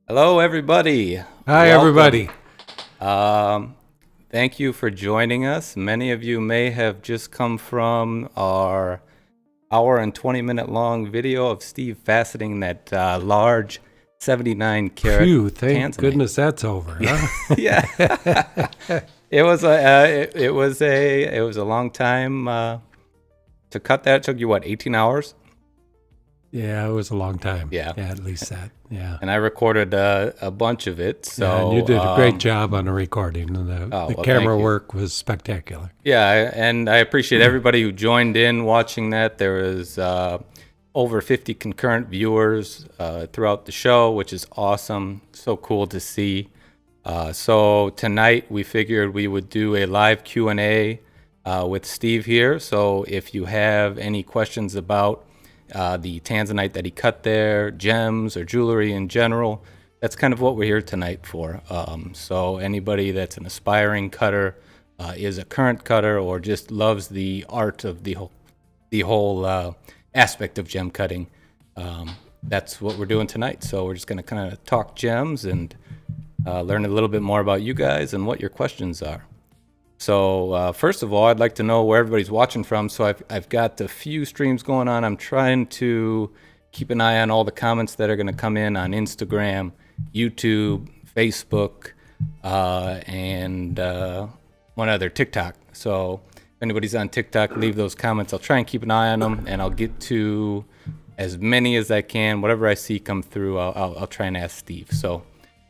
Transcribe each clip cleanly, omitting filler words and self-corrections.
Hello, everybody. Hi, Welcome. everybody. Thank you for joining us. Many of you may have just come from our hour and 20-minute long video of Steve faceting that large 79 karat Phew, thank Tanzanite. goodness that's over, huh? Yeah, it was a long time to cut that. It took you what, 18 hours? Yeah, it was a long time. Yeah, Yeah, at least that. Yeah. and I recorded a bunch of it. Yeah, and you So did a great job on the recording, and oh the well, thank camera you. work was spectacular. Yeah, and I appreciate everybody who joined in watching that. There was over 50 concurrent viewers throughout the show, which is awesome. So cool to see. So tonight we figured we would do a live Q&A with Steve here. So if you have any questions about the Tanzanite that he cut there, gems or jewelry in general, that's kind of what we're here tonight for. So anybody that's an aspiring cutter, is a current cutter, or just loves the art of the whole aspect of gem cutting, that's what we're doing tonight. So we're just going to kind of talk gems and learn a little bit more about you guys and what your questions are. So first of all, I'd like to know where everybody's watching from. So I've got a few streams going on. I'm trying to keep an eye on all the comments that are going to come in on Instagram, YouTube, Facebook, and one other, TikTok. So if anybody's on TikTok, leave those comments. I'll try and keep an eye on them, and I'll get to as many as I can. Whatever I see come through, I'll try and ask Steve. So.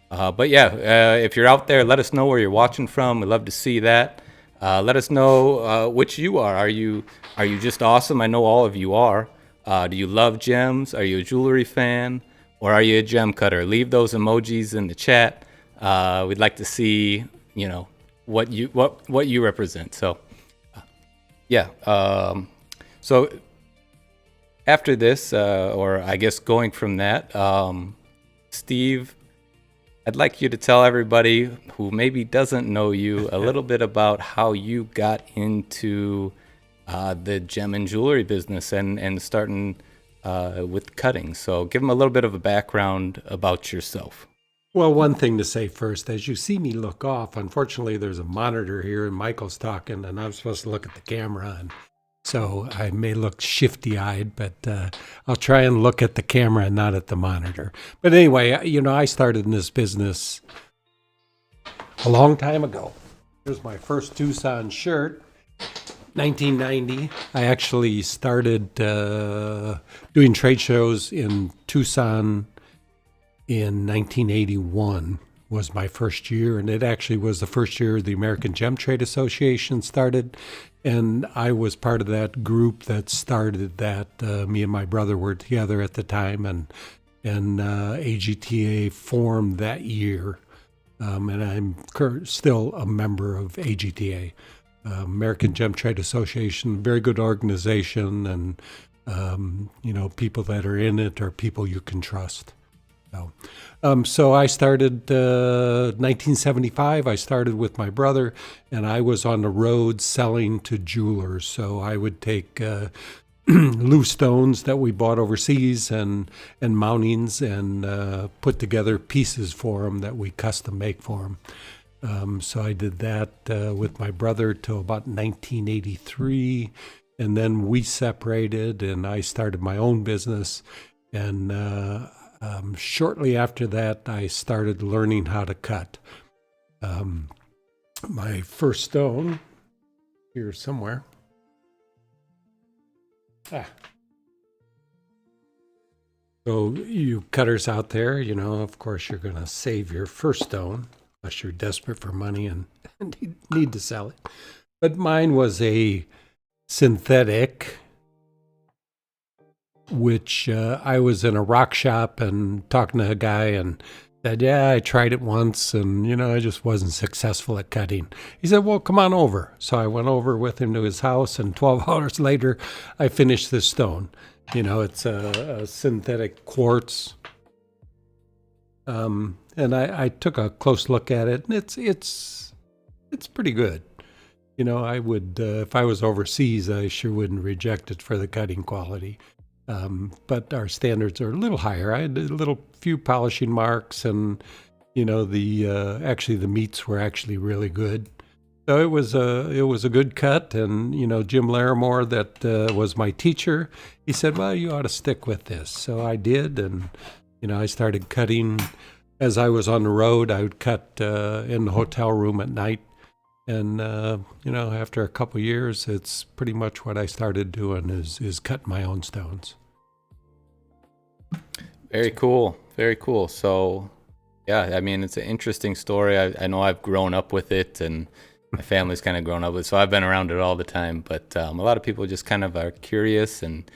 But yeah, if you're out there, let us know where you're watching from. We'd love to see that. Let us know which you are. Are you just awesome? I know all of you are. Do you love gems? Are you a jewelry fan, or are you a gem cutter? Leave those emojis in the chat. We'd like to see, what you represent. So yeah. So after this, or I guess going from that, Steve, I'd like you to tell everybody who maybe doesn't know you a little bit about how you got into the gem and jewelry business and starting with cutting. So give them a little bit of a background about yourself. Well, one thing to say first, as you see me look off, unfortunately, there's a monitor here, and Michael's talking, and I'm supposed to look at the camera, and so I may look shifty-eyed, but I'll try and look at the camera and not at the monitor. But anyway, I started in this business a long time ago. Here's my first Tucson shirt, 1990. I actually started doing trade shows in Tucson in 1981 was my first year, and it actually was the first year the American Gem Trade Association started, and I was part of that group that started that. Me and my brother were together at the time, and AGTA formed that year, and I'm still a member of AGTA, American Gem Trade Association. Very good organization, and people that are in it are people you can trust. So I started 1975. I started with my brother, and I was on the road selling to jewelers. So I would take loose stones that we bought overseas and mountings and put together pieces for them that we custom make for them. So I did that with my brother till about 1983, and then we separated, and I started my own business. And shortly after that, I started learning how to cut. My first stone, here somewhere. So you cutters out there, of course you're going to save your first stone unless you're desperate for money and need to sell it. But mine was a synthetic, which I was in a rock shop and talking to a guy and said, yeah, I tried it once and, I just wasn't successful at cutting. He said, well, come on over. So I went over with him to his house, and 12 hours later, I finished this stone. It's a synthetic quartz. And I took a close look at it, and it's pretty good. I would, if I was overseas, I sure wouldn't reject it for the cutting quality. But our standards are a little higher. I had a little few polishing marks, and actually the meats were actually really good. So it was a good cut, and Jim Larimore, that was my teacher. He said, "Well, you ought to stick with this." So I did, and I started cutting as I was on the road. I would cut in the hotel room at night, and after a couple years, it's pretty much what I started doing is cut my own stones. Very cool. Very cool. So, yeah, I mean, it's an interesting story. I know I've grown up with it, and my family's kind of grown up with it, so I've been around it all the time. But a lot of people just kind of are curious. And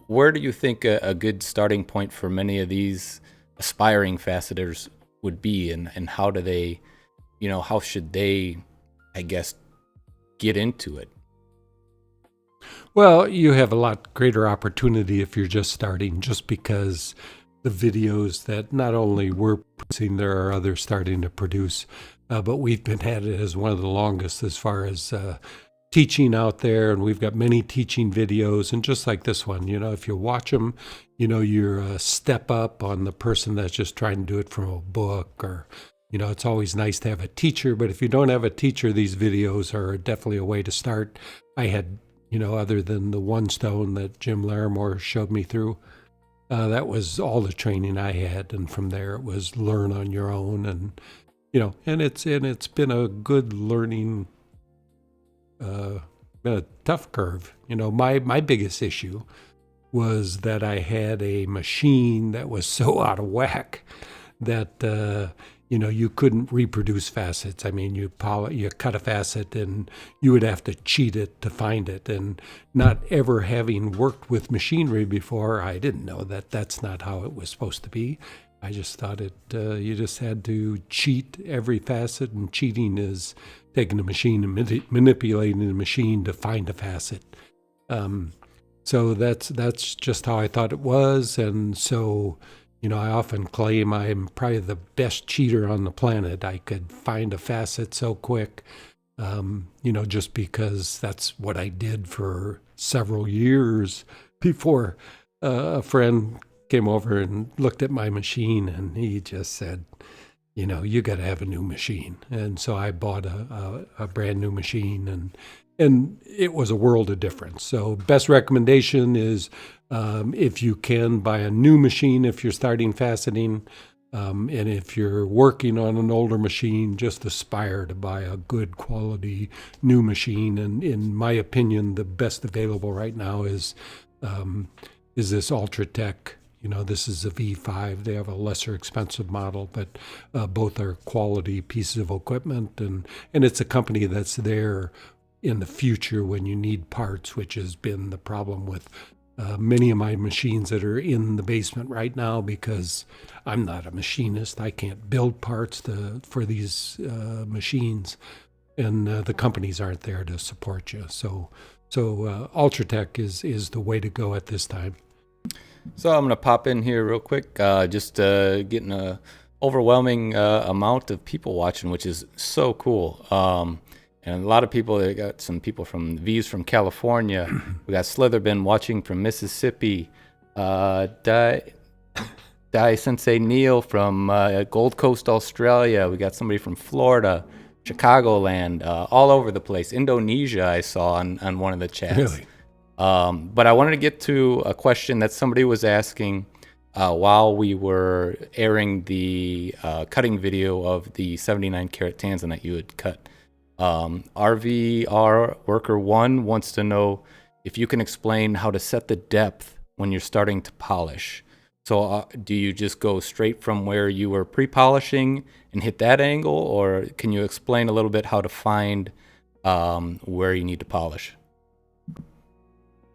where do you think a good starting point for many of these aspiring faceters would be, and how do they, how should they, I guess, get into it? Well, you have a lot greater opportunity if you're just starting, just because the videos that not only we're producing, there are others starting to produce, but we've been at it as one of the longest as far as teaching out there, and we've got many teaching videos, and just like this one, if you watch them, you're a step up on the person that's just trying to do it from a book, or it's always nice to have a teacher, but if you don't have a teacher, these videos are definitely a way to start. I had, other than the one stone that Jim Larimore showed me through, that was all the training I had, and from there it was learn on your own, and and it's been a good learning, been a tough curve. My biggest issue was that I had a machine that was so out of whack that you couldn't reproduce facets. I mean, you cut a facet and you would have to cheat it to find it. And not ever having worked with machinery before, I didn't know that that's not how it was supposed to be. I just thought you just had to cheat every facet, and cheating is taking a machine and manipulating the machine to find a facet. So that's just how I thought it was, and so I often claim I'm probably the best cheater on the planet. I could find a facet so quick, just because that's what I did for several years before a friend came over and looked at my machine, and he just said, you got to have a new machine. And so I bought a brand new machine, and it was a world of difference. So best recommendation is, if you can, buy a new machine if you're starting faceting. And if you're working on an older machine, just aspire to buy a good quality new machine. And in my opinion, the best available right now is this Ultratech. This is a V5. They have a lesser expensive model, but both are quality pieces of equipment. And it's a company that's there in the future when you need parts, which has been the problem with many of my machines that are in the basement right now, because I'm not a machinist. I can't build parts for these machines, and the companies aren't there to support you. So Ultratech is the way to go at this time. So I'm going to pop in here real quick, just getting a overwhelming amount of people watching, which is so cool. And a lot of people, they got some people from V's from California. We got Slitherbin watching from Mississippi. Dai Sensei Neil from Gold Coast, Australia. We got somebody from Florida, Chicagoland, all over the place. Indonesia, I saw on one of the chats. Really? But I wanted to get to a question that somebody was asking while we were airing the cutting video of the 79 karat Tanzanite you had cut. RVR Worker 1 wants to know if you can explain how to set the depth when you're starting to polish. So do you just go straight from where you were pre-polishing and hit that angle, or can you explain a little bit how to find where you need to polish?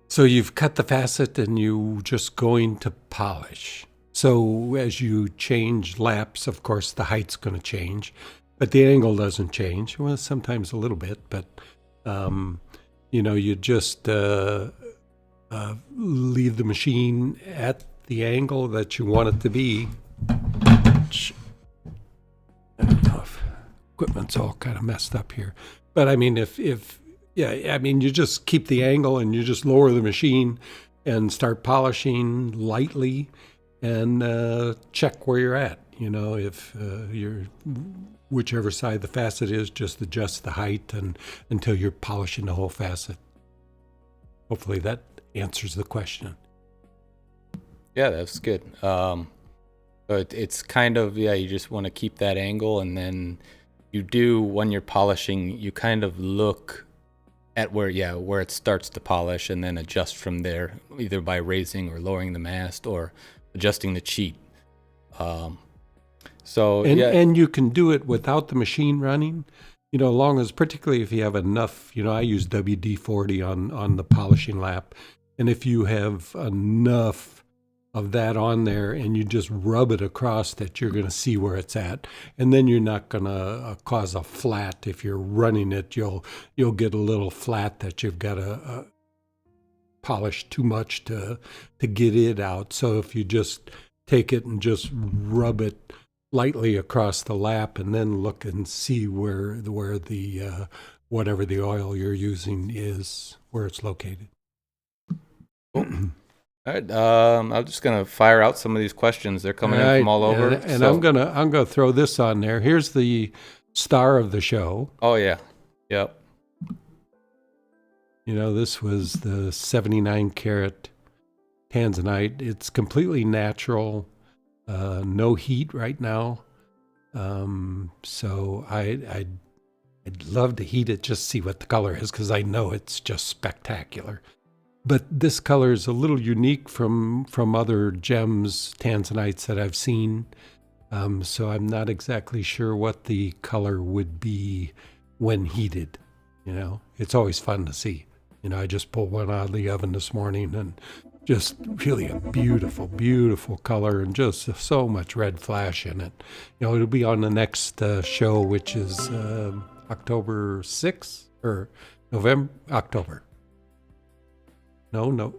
So you've cut the facet and you just going to polish. So as you change laps, of course, the height's going to change, but the angle doesn't change. Well, sometimes a little bit, but, you just leave the machine at the angle that you want it to be. I don't know if equipment's all kind of messed up here. But I mean, if Yeah, I mean, you just keep the angle and you just lower the machine and start polishing lightly and check where you're at. If you're whichever side the facet is, just adjust the height and until you're polishing the whole facet. Hopefully that answers the question. Yeah, that's good. But it's kind of, you just want to keep that angle, and then you do, when you're polishing, you kind of look at where it starts to polish, and then adjust from there, either by raising or lowering the mast or adjusting the cheat. And you can do it without the machine running, long as, particularly if you have enough, I use WD-40 on the polishing lap. And if you have enough of that on there and you just rub it across, that you're going to see where it's at. And then you're not going to cause a flat. If you're running it, you'll get a little flat that you've got to polish too much to get it out. So if you just take it and just rub it lightly across the lap and then look and see where the whatever the oil you're using is, where it's located. All right, I'm just gonna fire out some of these questions. They're coming in from all over. And I'm gonna throw this on there. Here's the star of the show. Oh yeah, yep. This was the 79 karat Tanzanite. It's completely natural, no heat right now. So I'd love to heat it, just see what the color is, because I know it's just spectacular. But this color is a little unique from other gems, Tanzanites that I've seen. So I'm not exactly sure what the color would be when heated. It's always fun to see. I just pulled one out of the oven this morning, and just really a beautiful, beautiful color, and just so much red flash in it. It'll be on the next show, which is October 6th or October. No.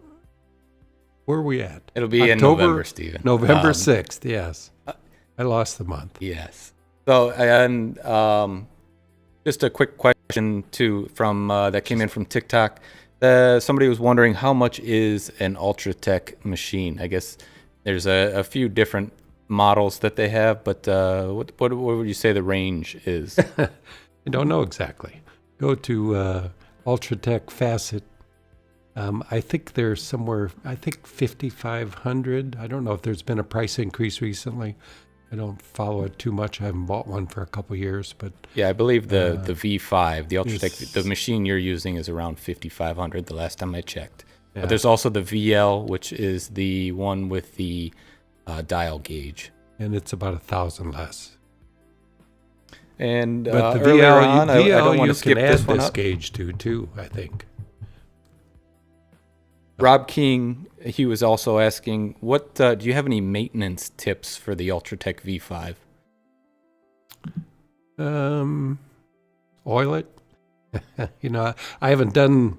Where are we at? It'll be in November, Stephen. November 6th, yes. I lost the month. Yes. So, and just a quick question, too, from that came in from TikTok. Somebody was wondering, how much is an Ultratech machine? I guess there's a few different models that they have, but what would you say the range is? I don't know exactly. Go to Ultratech Facet. I think there's somewhere, 5,500. I don't know if there's been a price increase recently. I don't follow it too much. I haven't bought one for a couple years, but yeah, I believe the V5, the Ultratech, the machine you're using is around 5,500 the last time I checked. Yeah. But there's also the VL, which is the one with the dial gauge, and it's about 1,000 less. And but the VL, I don't want to skip this one up. Gauge too. I think. Rob King, he was also asking, what do you have any maintenance tips for the Ultratech V5? Oil it. I haven't done.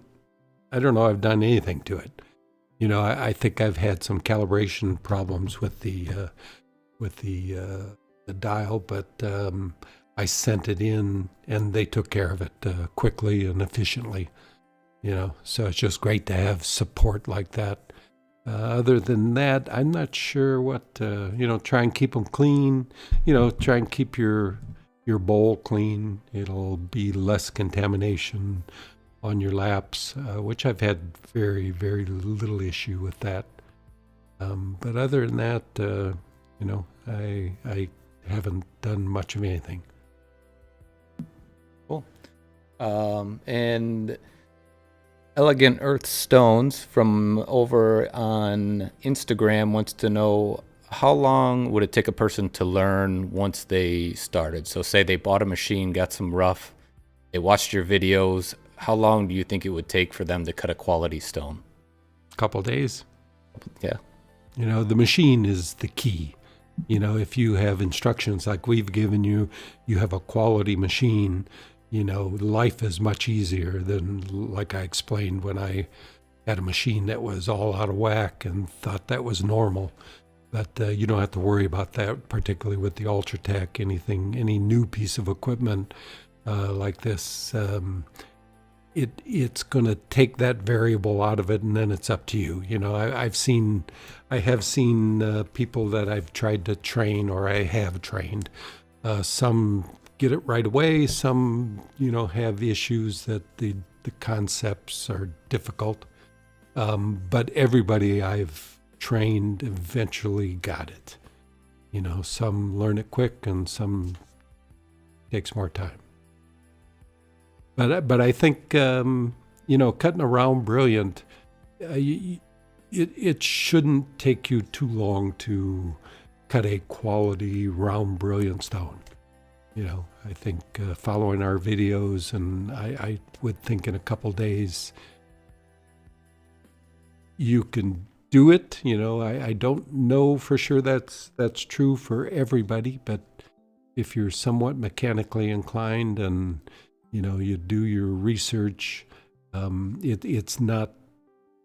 I don't know. I've done anything to it. I think I've had some calibration problems with the dial, but I sent it in, and they took care of it quickly and efficiently. So it's just great to have support like that. Other than that, I'm not sure what, try and keep them clean, try and keep your bowl clean. It'll be less contamination on your laps, which I've had very, very little issue with that. But other than that, I haven't done much of anything. Cool. And Elegant Earth Stones from over on Instagram wants to know, how long would it take a person to learn once they started? So say they bought a machine, got some rough, they watched your videos. How long do you think it would take for them to cut a quality stone? A couple days. Yeah. The machine is the key. If you have instructions like we've given you, you have a quality machine, life is much easier than, like I explained, when I had a machine that was all out of whack and thought that was normal. But you don't have to worry about that, particularly with the Ultratech. Any new piece of equipment like this, it's going to take that variable out of it, and then it's up to you. I have seen people that I've tried to train, or I have trained. Some get it right away. Some, have issues that the concepts are difficult. But everybody I've trained eventually got it. Some learn it quick, and some takes more time. But I think, cutting a round brilliant, it shouldn't take you too long to cut a quality round brilliant stone. I think following our videos, and I would think in a couple days you can do it. I don't know for sure that's true for everybody, but if you're somewhat mechanically inclined and you do your research, it's not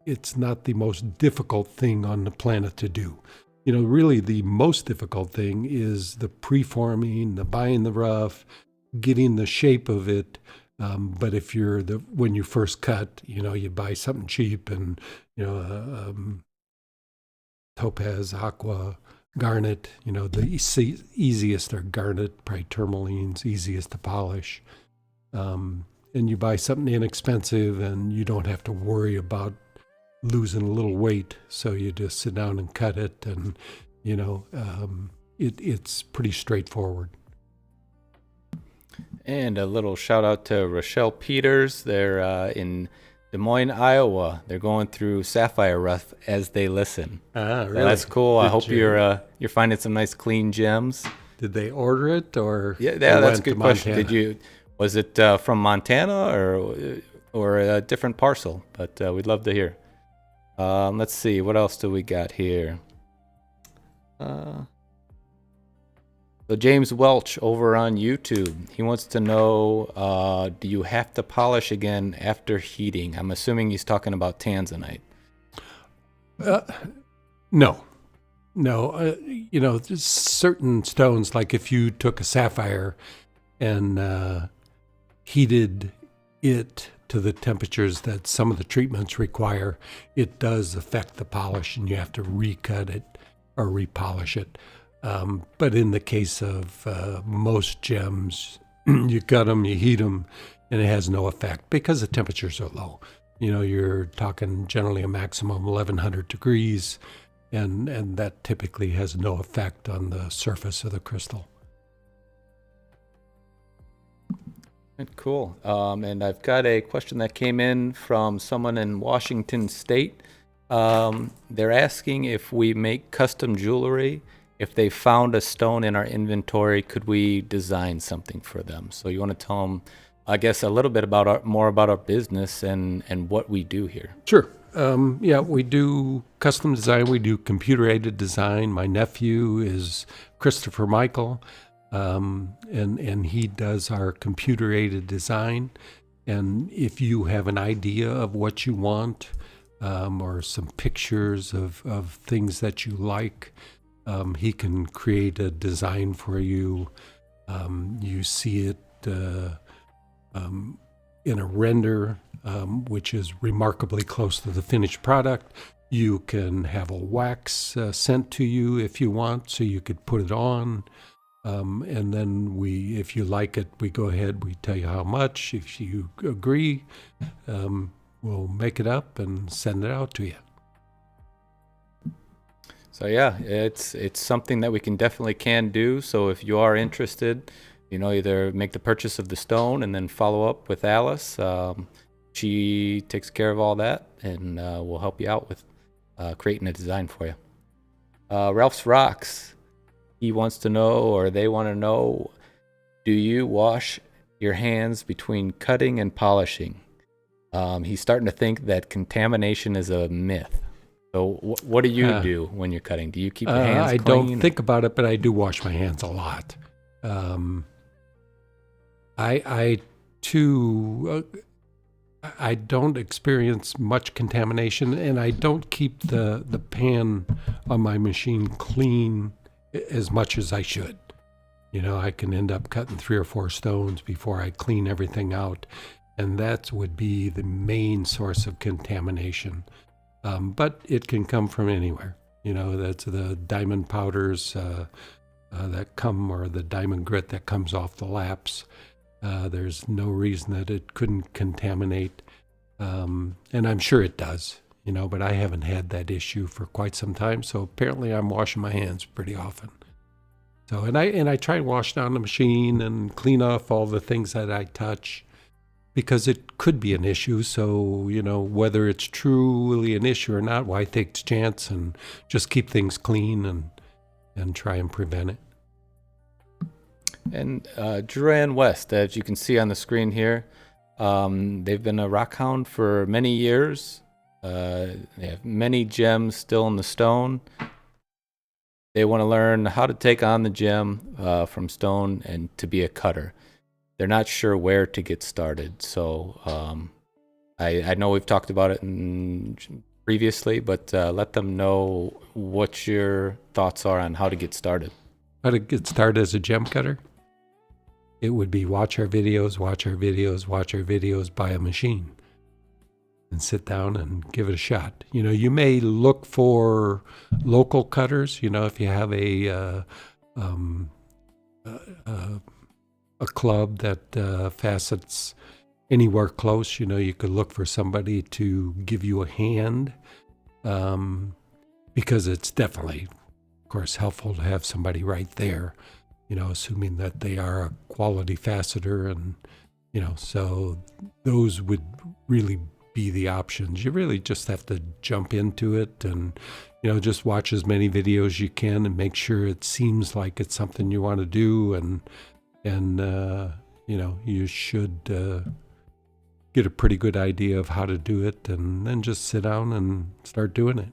the most difficult thing on the planet to do. Really the most difficult thing is the preforming, the buying the rough, getting the shape of it. But if you're when you first cut, you buy something cheap and, topaz, aqua, garnet, the easiest are garnet, probably tourmalines, easiest to polish. And you buy something inexpensive and you don't have to worry about losing a little weight. So you just sit down and cut it, and, it's pretty straightforward. And a little shout out to Rochelle Peters. They're in Des Moines, Iowa. They're going through sapphire rough as they listen. Really? So that's cool. I hope you're finding some nice clean gems. Did they order it, or yeah, that's a good question. Was it from Montana or a different parcel? But we'd love to hear. Let's see, what else do we got here? So James Welch over on YouTube, he wants to know, do you have to polish again after heating? I'm assuming he's talking about Tanzanite. No. There's certain stones, like if you took a sapphire and heated it to the temperatures that some of the treatments require, it does affect the polish, and you have to recut it or repolish it. But in the case of most gems, you cut them, you heat them, and it has no effect because the temperatures are low. You're talking generally a maximum 1100 degrees, and that typically has no effect on the surface of the crystal. Cool. And I've got a question that came in from someone in Washington State. They're asking if we make custom jewelry. If they found a stone in our inventory, could we design something for them? So you want to tell them, I guess, a little bit more about our business and what we do here. Sure. We do custom design. We do computer-aided design. My nephew is Christopher Michael. And he does our computer-aided design. And if you have an idea of what you want, or some pictures of things that you like, he can create a design for you. You see it in a render, which is remarkably close to the finished product. You can have a wax sent to you if you want, so you could put it on. And then if you like it, we go ahead, we tell you how much. If you agree, we'll make it up and send it out to you. So yeah, it's something that we definitely can do. So if you are interested, either make the purchase of the stone and then follow up with Alice. She takes care of all that, and we'll help you out with creating a design for you. Ralph's Rocks. He wants to know, or they want to know, do you wash your hands between cutting and polishing? He's starting to think that contamination is a myth. So what do you do when you're cutting? Do you keep your hands I clean? don't think about it, but I do wash my hands a lot. I don't experience much contamination, and I don't keep the pan on my machine clean as much as I should. I can end up cutting 3 or 4 stones before I clean everything out. and that would be the main source of contamination. But it can come from anywhere. That's the diamond powders that come, or the diamond grit that comes off the laps. There's no reason that it couldn't contaminate, and I'm sure it does. But I haven't had that issue for quite some time. So apparently, I'm washing my hands pretty often. So and I try to wash down the machine and clean off all the things that I touch, because it could be an issue. So, whether it's truly an issue or not, why take the chance and just keep things clean and try and prevent it. And Duran West, as you can see on the screen here, they've been a rock hound for many years. They have many gems still in the stone. They want to learn how to take on the gem from stone and to be a cutter. They're not sure where to get started. So I know we've talked about it previously, but let them know what your thoughts are on how to get started. How to get started as a gem cutter? It would be watch our videos, buy a machine, and sit down and give it a shot. You may look for local cutters. If you have a club that facets anywhere close, you could look for somebody to give you a hand, because it's definitely, of course, helpful to have somebody right there, assuming that they are a quality faceter, and so those would really be the options. You really just have to jump into it and just watch as many videos as you can and make sure it seems like it's something you want to do, and you should get a pretty good idea of how to do it, and then just sit down and start doing it.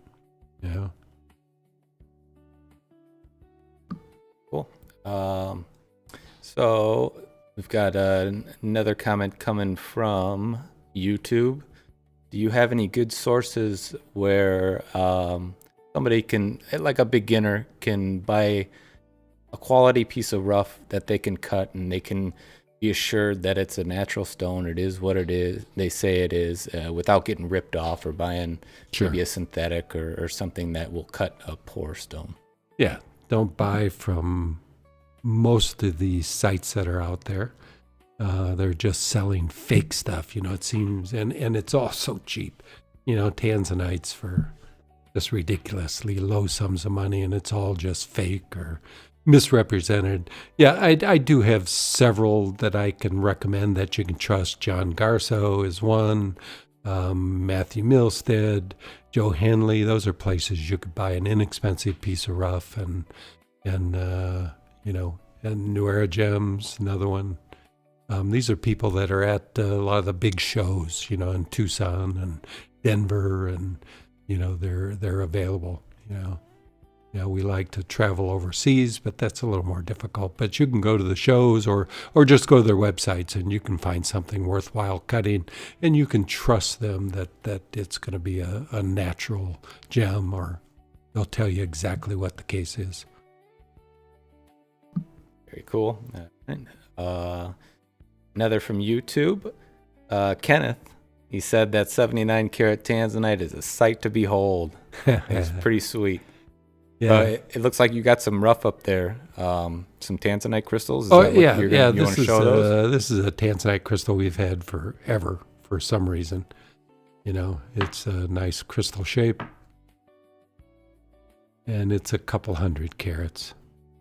Cool. So we've got another comment coming from YouTube. Do you have any good sources where somebody can, like a beginner, can buy a quality piece of rough that they can cut, and they can be assured that it's a natural stone, it is what it is, they say it is, without getting ripped off or buying maybe a synthetic or something that will cut a poor stone? Yeah, don't buy from most of these sites that are out there. They're just selling fake stuff, it seems, and it's all so cheap. Tanzanites for just ridiculously low sums of money, and it's all just fake or misrepresented. Yeah, I do have several that I can recommend that you can trust. John Garso is one, Matthew Milstead, Joe Henley. Those are places you could buy an inexpensive piece of rough, and MoreGems, another one. These are people that are at a lot of the big shows, in Tucson and Denver, and they're available. We like to travel overseas, but that's a little more difficult. But you can go to the shows or just go to their websites, and you can find something worthwhile cutting, and you can trust them that it's going to be a natural gem, or they'll tell you exactly what the case is. Very cool. Another from YouTube, Kenneth. He said that 79 karat Tanzanite is a sight to behold. It's pretty sweet. Yeah, it looks like you got some rough up there. Some Tanzanite crystals. Is that yeah. You want to show those? This is a Tanzanite crystal we've had forever for some reason. It's a nice crystal shape, and it's a couple 100 carats.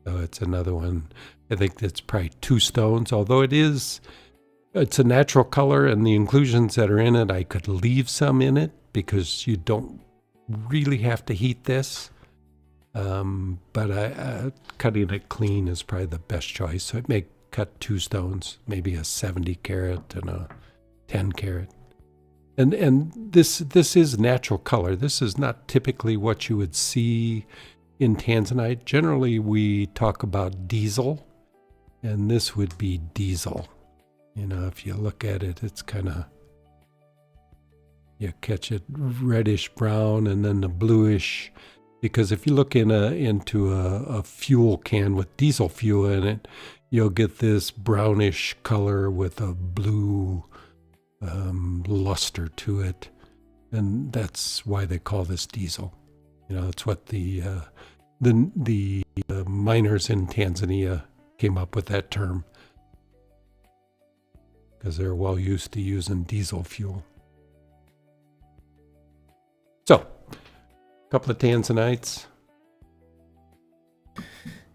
So it's another one. I think that's probably 2 stones, although it's a natural color, and the inclusions that are in it, I could leave some in it because you don't really have to heat this. But cutting it clean is probably the best choice. So I may cut 2 stones, maybe a 70 carat and a 10 carat. And this is natural color. This is not typically what you would see in Tanzanite. Generally, we talk about diesel, and this would be diesel. If you look at it, it's kind of, you catch it reddish brown and then the bluish. Because if you look into a fuel can with diesel fuel in it, you'll get this brownish color with a blue luster to it, and that's why they call this diesel. It's what the miners in Tanzania came up with that term, because they're well used to using diesel fuel. So, a couple of Tanzanites.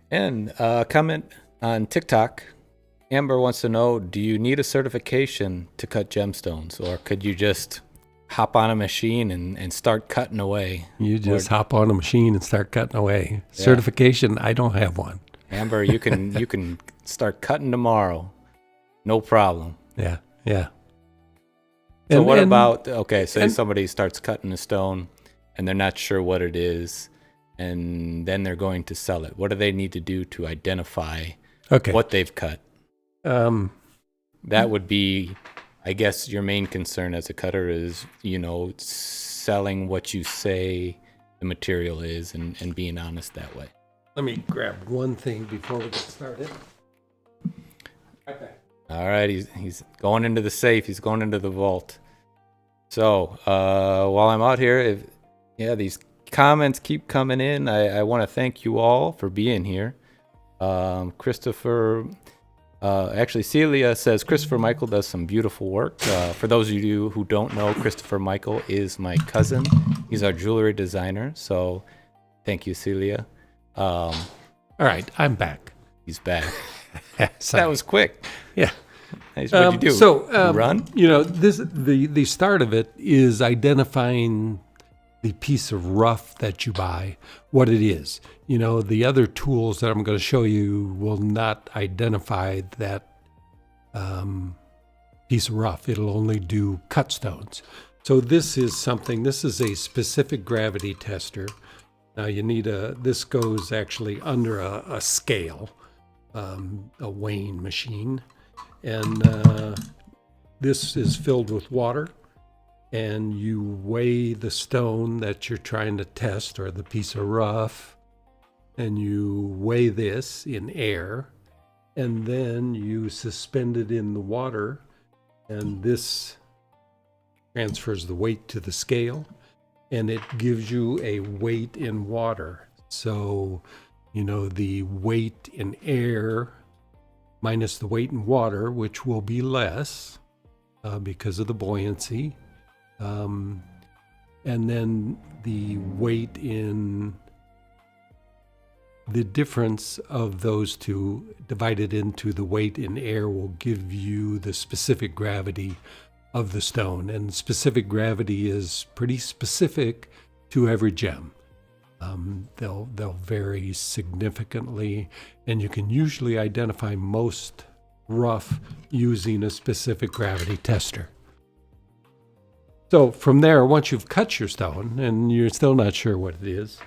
And comment on TikTok. Amber wants to know, do you need a certification to cut gemstones, or could you just hop on a machine and start cutting away? You just hop on a machine and start cutting away. Yeah. Certification, I don't have one. Amber, you can start cutting tomorrow. No problem. Yeah. So about, say somebody starts cutting a stone and they're not sure what it is, and then they're going to sell it. What do they need to do to identify what they've cut? That would be, I guess, your main concern as a cutter is, selling what you say the material is and being honest that way. Let me grab one thing before we get started. Okay. All right, he's going into the safe. He's going into the vault. So while I'm out here, these comments keep coming in. I want to thank you all for being here. Christopher, actually Celia says, Christopher Michael does some beautiful work. For those of you who don't know, Christopher Michael is my cousin. He's our jewelry designer. So thank you, Celia. All right, I'm back. He's back. That was quick. Yeah. Nice. What'd you do? So, run? The start of it is identifying the piece of rough that you buy, what it is. The other tools that I'm going to show you will not identify that piece of rough. It'll only do cut stones. So this is a specific gravity tester. Now you need this goes actually under a scale, a weighing machine. And this is filled with water, and you weigh the stone that you're trying to test, or the piece of rough, and you weigh this in air, and then you suspend it in the water, and this transfers the weight to the scale, and it gives you a weight in water. So, the weight in air minus the weight in water, which will be less because of the buoyancy. And then the weight in the difference of those two divided into the weight in air will give you the specific gravity of the stone. And specific gravity is pretty specific to every gem. They'll vary significantly, and you can usually identify most rough using a specific gravity tester. So from there, once you've cut your stone and you're still not sure what it is,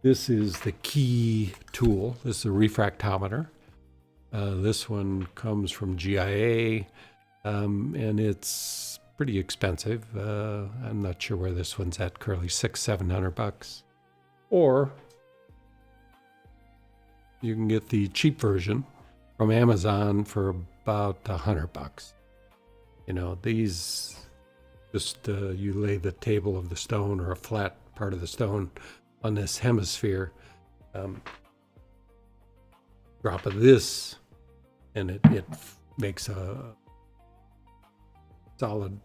this is the key tool. This is a refractometer. This one comes from GIA, and it's pretty expensive. I'm not sure where this one's at currently, $600-700. Or you can get the cheap version from Amazon for about $100. These just you lay the table of the stone or a flat part of the stone on this hemisphere, drop of this, and it makes a solid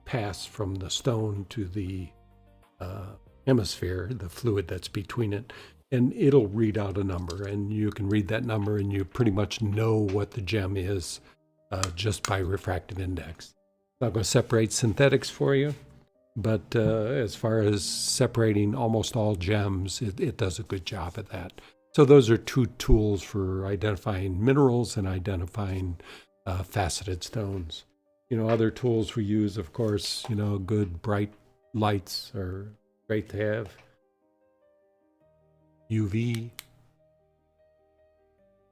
pass from the stone to the hemisphere, the fluid that's between it, and it'll read out a number, and you can read that number and you pretty much know what the gem is just by refractive index. I'm not going to separate synthetics for you, but as far as separating almost all gems, it does a good job at that. So those are two tools for identifying minerals and identifying faceted stones. Other tools we use, of course, good bright lights are great to have. UV.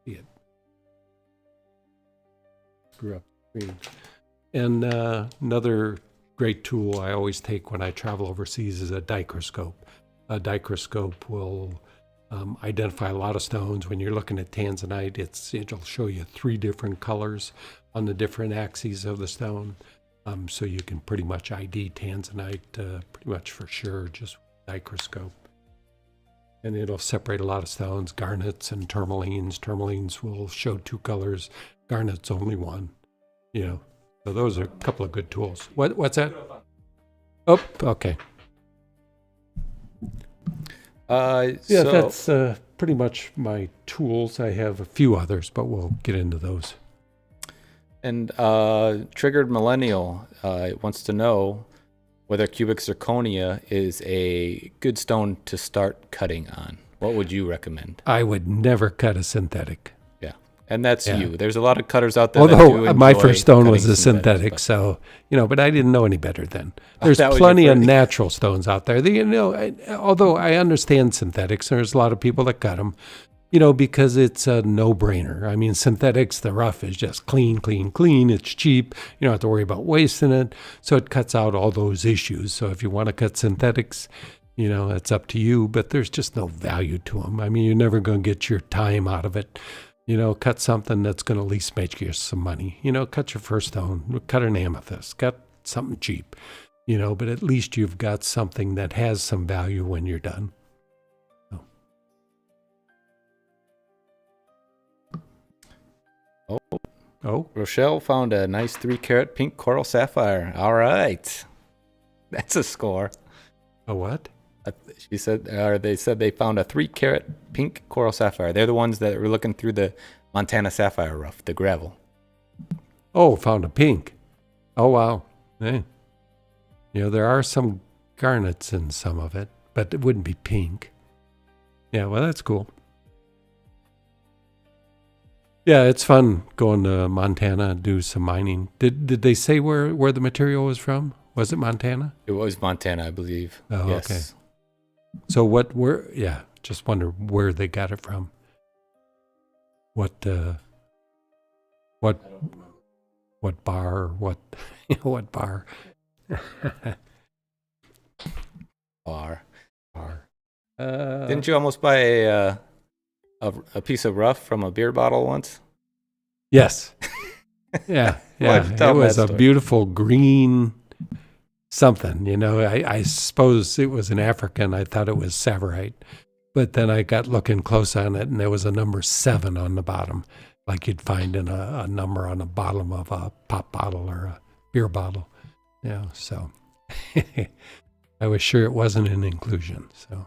See it. Screw up the screen. And another great tool I always take when I travel overseas is a dichroscope. A dichroscope will identify a lot of stones. When you're looking at Tanzanite, it'll show you 3 different colors on the different axes of the stone. So you can pretty much ID Tanzanite pretty much for sure, just with a microscope. And it'll separate a lot of stones, garnets and tourmalines. Tourmalines will show 2 colors, garnets only 1. So those are a couple of good tools. What's that? Oh, okay. That's pretty much my tools. I have a few others, but we'll get into those. And Triggered Millennial wants to know whether cubic zirconia is a good stone to start cutting on. What would you recommend? I would never cut a synthetic. Yeah, and that's you. There's a lot of cutters out there. Although my first stone was a synthetic, so but I didn't know any better then. There's plenty of natural stones out there. Although I understand synthetics, there's a lot of people that cut them. Because it's a no-brainer. I mean, synthetics, the rough is just clean, clean, clean. It's cheap. You don't have to worry about wasting it. So it cuts out all those issues. So if you want to cut synthetics, it's up to you, but there's just no value to them. I mean, you're never going to get your time out of it. Cut something that's going to at least make you some money. Cut your first stone, cut an amethyst, cut something cheap, but at least you've got something that has some value when you're done. Oh, Rochelle found a nice 3-carat pink coral sapphire. All right. That's a score. A what? They said they found a 3-carat pink coral sapphire. They're the ones that were looking through the Montana sapphire rough, the gravel. Oh, found a pink. Oh, wow. Hey. There are some garnets in some of it, but it wouldn't be pink. Yeah, well, that's cool. Yeah, it's fun going to Montana and do some mining. Did they say where the material was from? Was it Montana? It was Montana, I believe. Oh, yes. Okay. So just wonder where they got it from. What bar? What bar? Bar. Bar. Didn't you almost buy a piece of rough from a beer bottle once? Yes. Yeah. It was a beautiful green something. I suppose it was an African. I thought it was Savarite. But then I got looking close on it, and there was a number 7 on the bottom, like you'd find in a number on the bottom of a pop bottle or a beer bottle. So I was sure it wasn't an inclusion. So,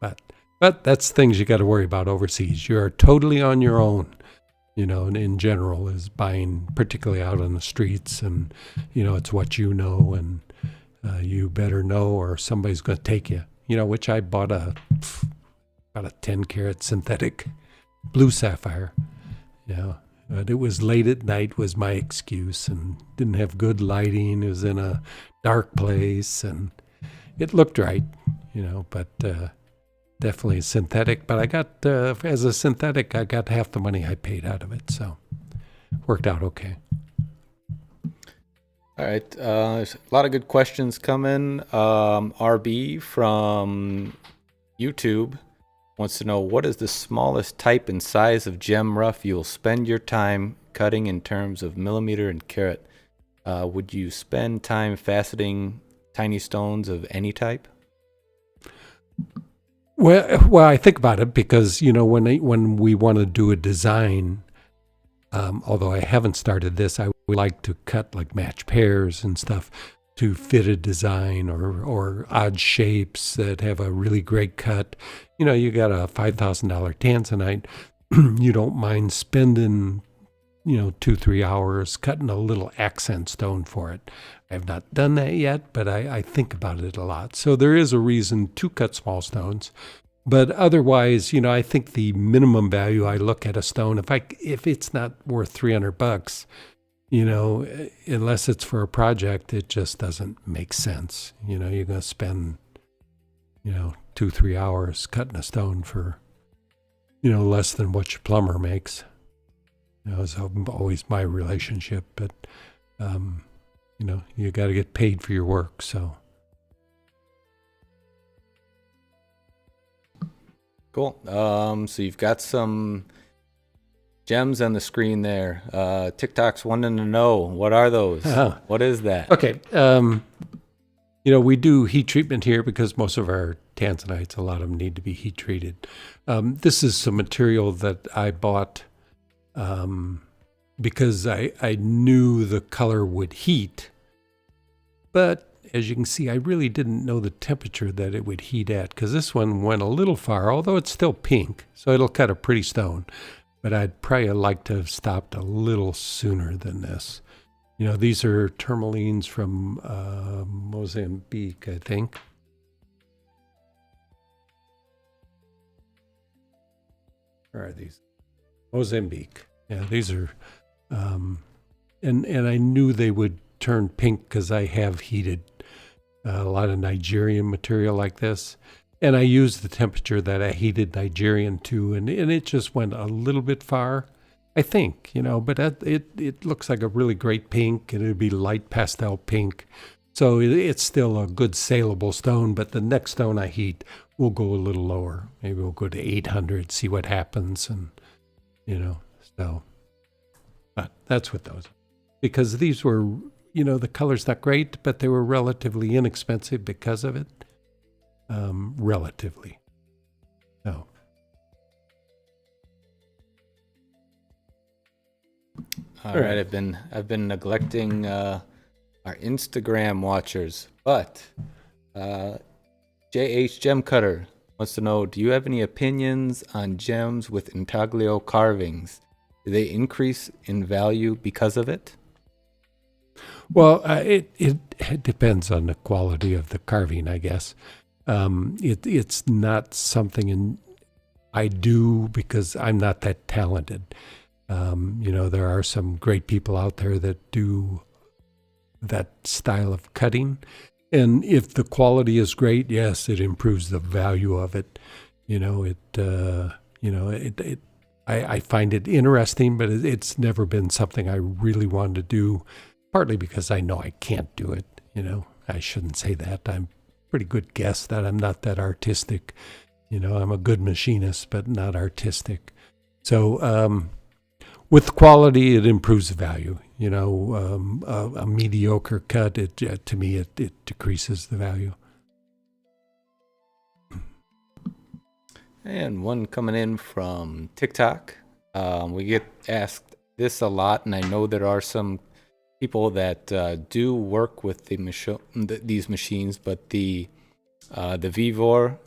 but that's things you got to worry about overseas. You are totally on your own, in general, is buying, particularly out on the streets, and, it's what you know, and you better know or somebody's going to take you, which I bought about a 10-carat synthetic blue sapphire. But it was late at night was my excuse, and didn't have good lighting. It was in a dark place, and it looked right, but definitely a synthetic. But I got, as a synthetic, I got half the money I paid out of it, so worked out okay. All right. A lot of good questions coming. RB from YouTube wants to know, what is the smallest type and size of gem rough you'll spend your time cutting in terms of millimeter and carat? Would you spend time faceting tiny stones of any type? Well, I think about it because, when we want to do a design, although I haven't started this, I would like to cut like match pairs and stuff to fit a design, or odd shapes that have a really great cut. You got a $5,000 Tanzanite. You don't mind spending, 2-3 hours cutting a little accent stone for it. I have not done that yet, but I think about it a lot. So there is a reason to cut small stones. But otherwise, I think the minimum value I look at a stone, if it's not worth $300, unless it's for a project, it just doesn't make sense. You're going to spend, 2-3 hours cutting a stone for, less than what your plumber makes. It's always my relationship, but, you got to get paid for your work, so. Cool. So you've got some gems on the screen there. TikTok's wanting to know, what are those? What is that? Okay. We do heat treatment here because most of our tanzanites, a lot of them need to be heat treated. This is some material that I bought because I knew the color would heat, but as you can see, I really didn't know the temperature that it would heat at, because this one went a little far, although it's still pink, so it'll cut a pretty stone. But I'd probably like to have stopped a little sooner than this. These are tourmalines from Mozambique, I think. Where are these? Mozambique. Yeah, these are, and I knew they would turn pink because I have heated a lot of Nigerian material like this. And I used the temperature that I heated Nigerian to, and it just went a little bit far, I think, but it looks like a really great pink, and it'd be light pastel pink. So it's still a good saleable stone, but the next stone I heat will go a little lower. Maybe we'll go to 800, see what happens, and, so. But that's what those are. Because these were, the color's not great, but they were relatively inexpensive because of it. Relatively. So. All right. I've been neglecting our Instagram watchers, but JH Gem Cutter wants to know, do you have any opinions on gems with intaglio carvings? Do they increase in value because of it? Well, it depends on the quality of the carving, I guess. It's not something I do because I'm not that talented. There are some great people out there that do that style of cutting. And if the quality is great, yes, it improves the value of it. I find it interesting, but it's never been something I really wanted to do, partly because I know I can't do it. I shouldn't say that. I'm a pretty good guess that I'm not that artistic. I'm a good machinist, but not artistic. So with quality, it improves the value. A mediocre cut, to me, it decreases the value. And one coming in from TikTok. We get asked this a lot, and I know there are some people that do work with these machines, but the Vivor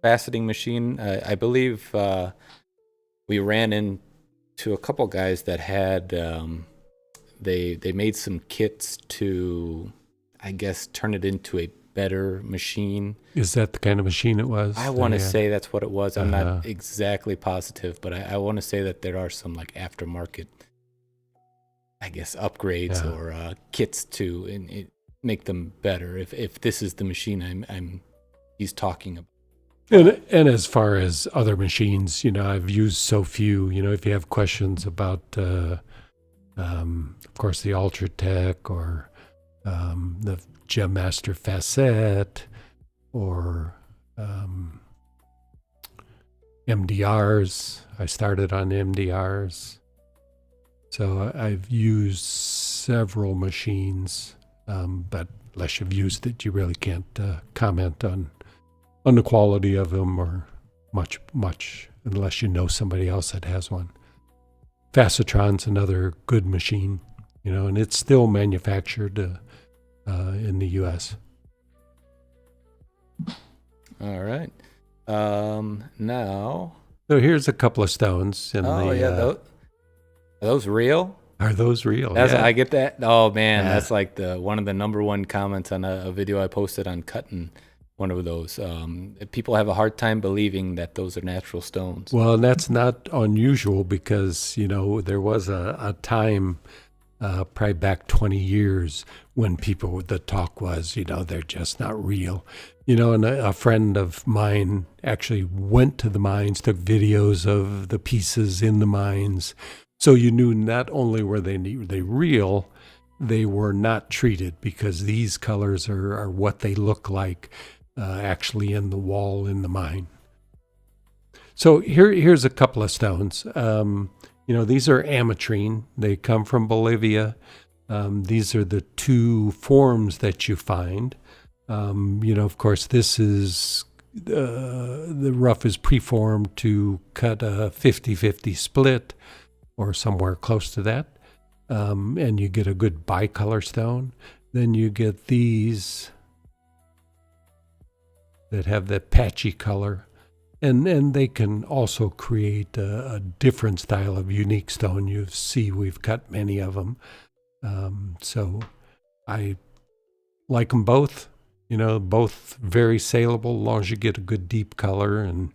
faceting machine, I believe we ran into a couple guys that had they made some kits to, I guess, turn it into a better machine. Is that the kind of machine it was? I want to say that's what it was. I'm not exactly positive, but I want to say that there are some like aftermarket, I guess, upgrades or kits to make them better. If this is the machine he's talking about. And as far as other machines, I've used so few. If you have questions about, of course, the Ultratech or the Gem Master Facette or MDRs. I started on MDRs. So I've used several machines, but unless you've used it, you really can't comment on the quality of them or much, unless you know somebody else that has one. Facetron's another good machine, and it's still manufactured in the U.S. All right. Now. So here's a couple of stones. Are those real? Are those real? I get that. Oh man, that's like one of the number one comments on a video I posted on cutting one of those. People have a hard time believing that those are natural stones. Well, and that's not unusual because, there was a time, probably back 20 years, when the talk was, they're just not real. And a friend of mine actually went to the mines, took videos of the pieces in the mines. So you knew not only were they real, they were not treated, because these colors are what they look like actually in the wall in the mine. So here's a couple of stones. These are ametrine. They come from Bolivia. These are the two forms that you find. Of course, this is the rough is preformed to cut a 50-50 split or somewhere close to that. And you get a good bicolor stone. Then you get these that have that patchy color. And they can also create a different style of unique stone. You see we've cut many of them. So I like them both. Both very saleable as long as you get a good deep color and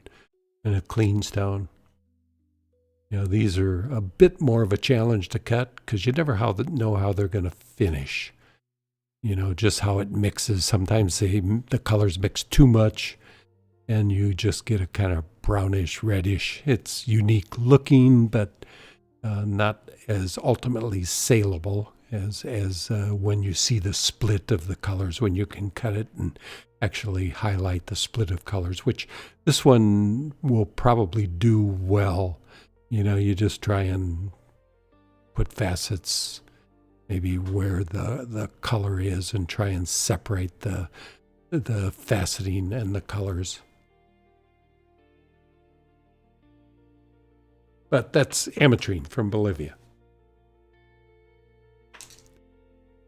a clean stone. These are a bit more of a challenge to cut because you never know how they're going to finish. Just how it mixes. Sometimes the colors mix too much and you just get a kind of brownish, reddish. It's unique looking, but not as ultimately saleable as when you see the split of the colors, when you can cut it and actually highlight the split of colors, which this one will probably do well. You just try and put facets maybe where the color is and try and separate the faceting and the colors. But that's ametrine from Bolivia.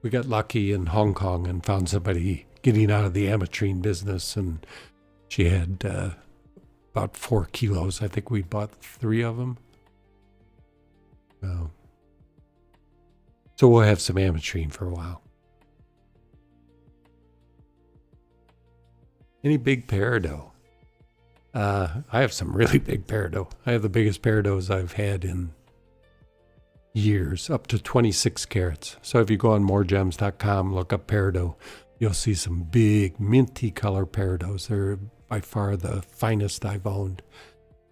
We got lucky in Hong Kong and found somebody getting out of the ametrine business, and she had about 4 kilos. I think we bought 3 of them. So we'll have some ametrine for a while. Any big peridot? I have some really big peridot. I have the biggest peridots I've had in years, up to 26 carats. So if you go on MoreGems.com, look up peridot, you'll see some big minty color peridots. They're by far the finest I've owned.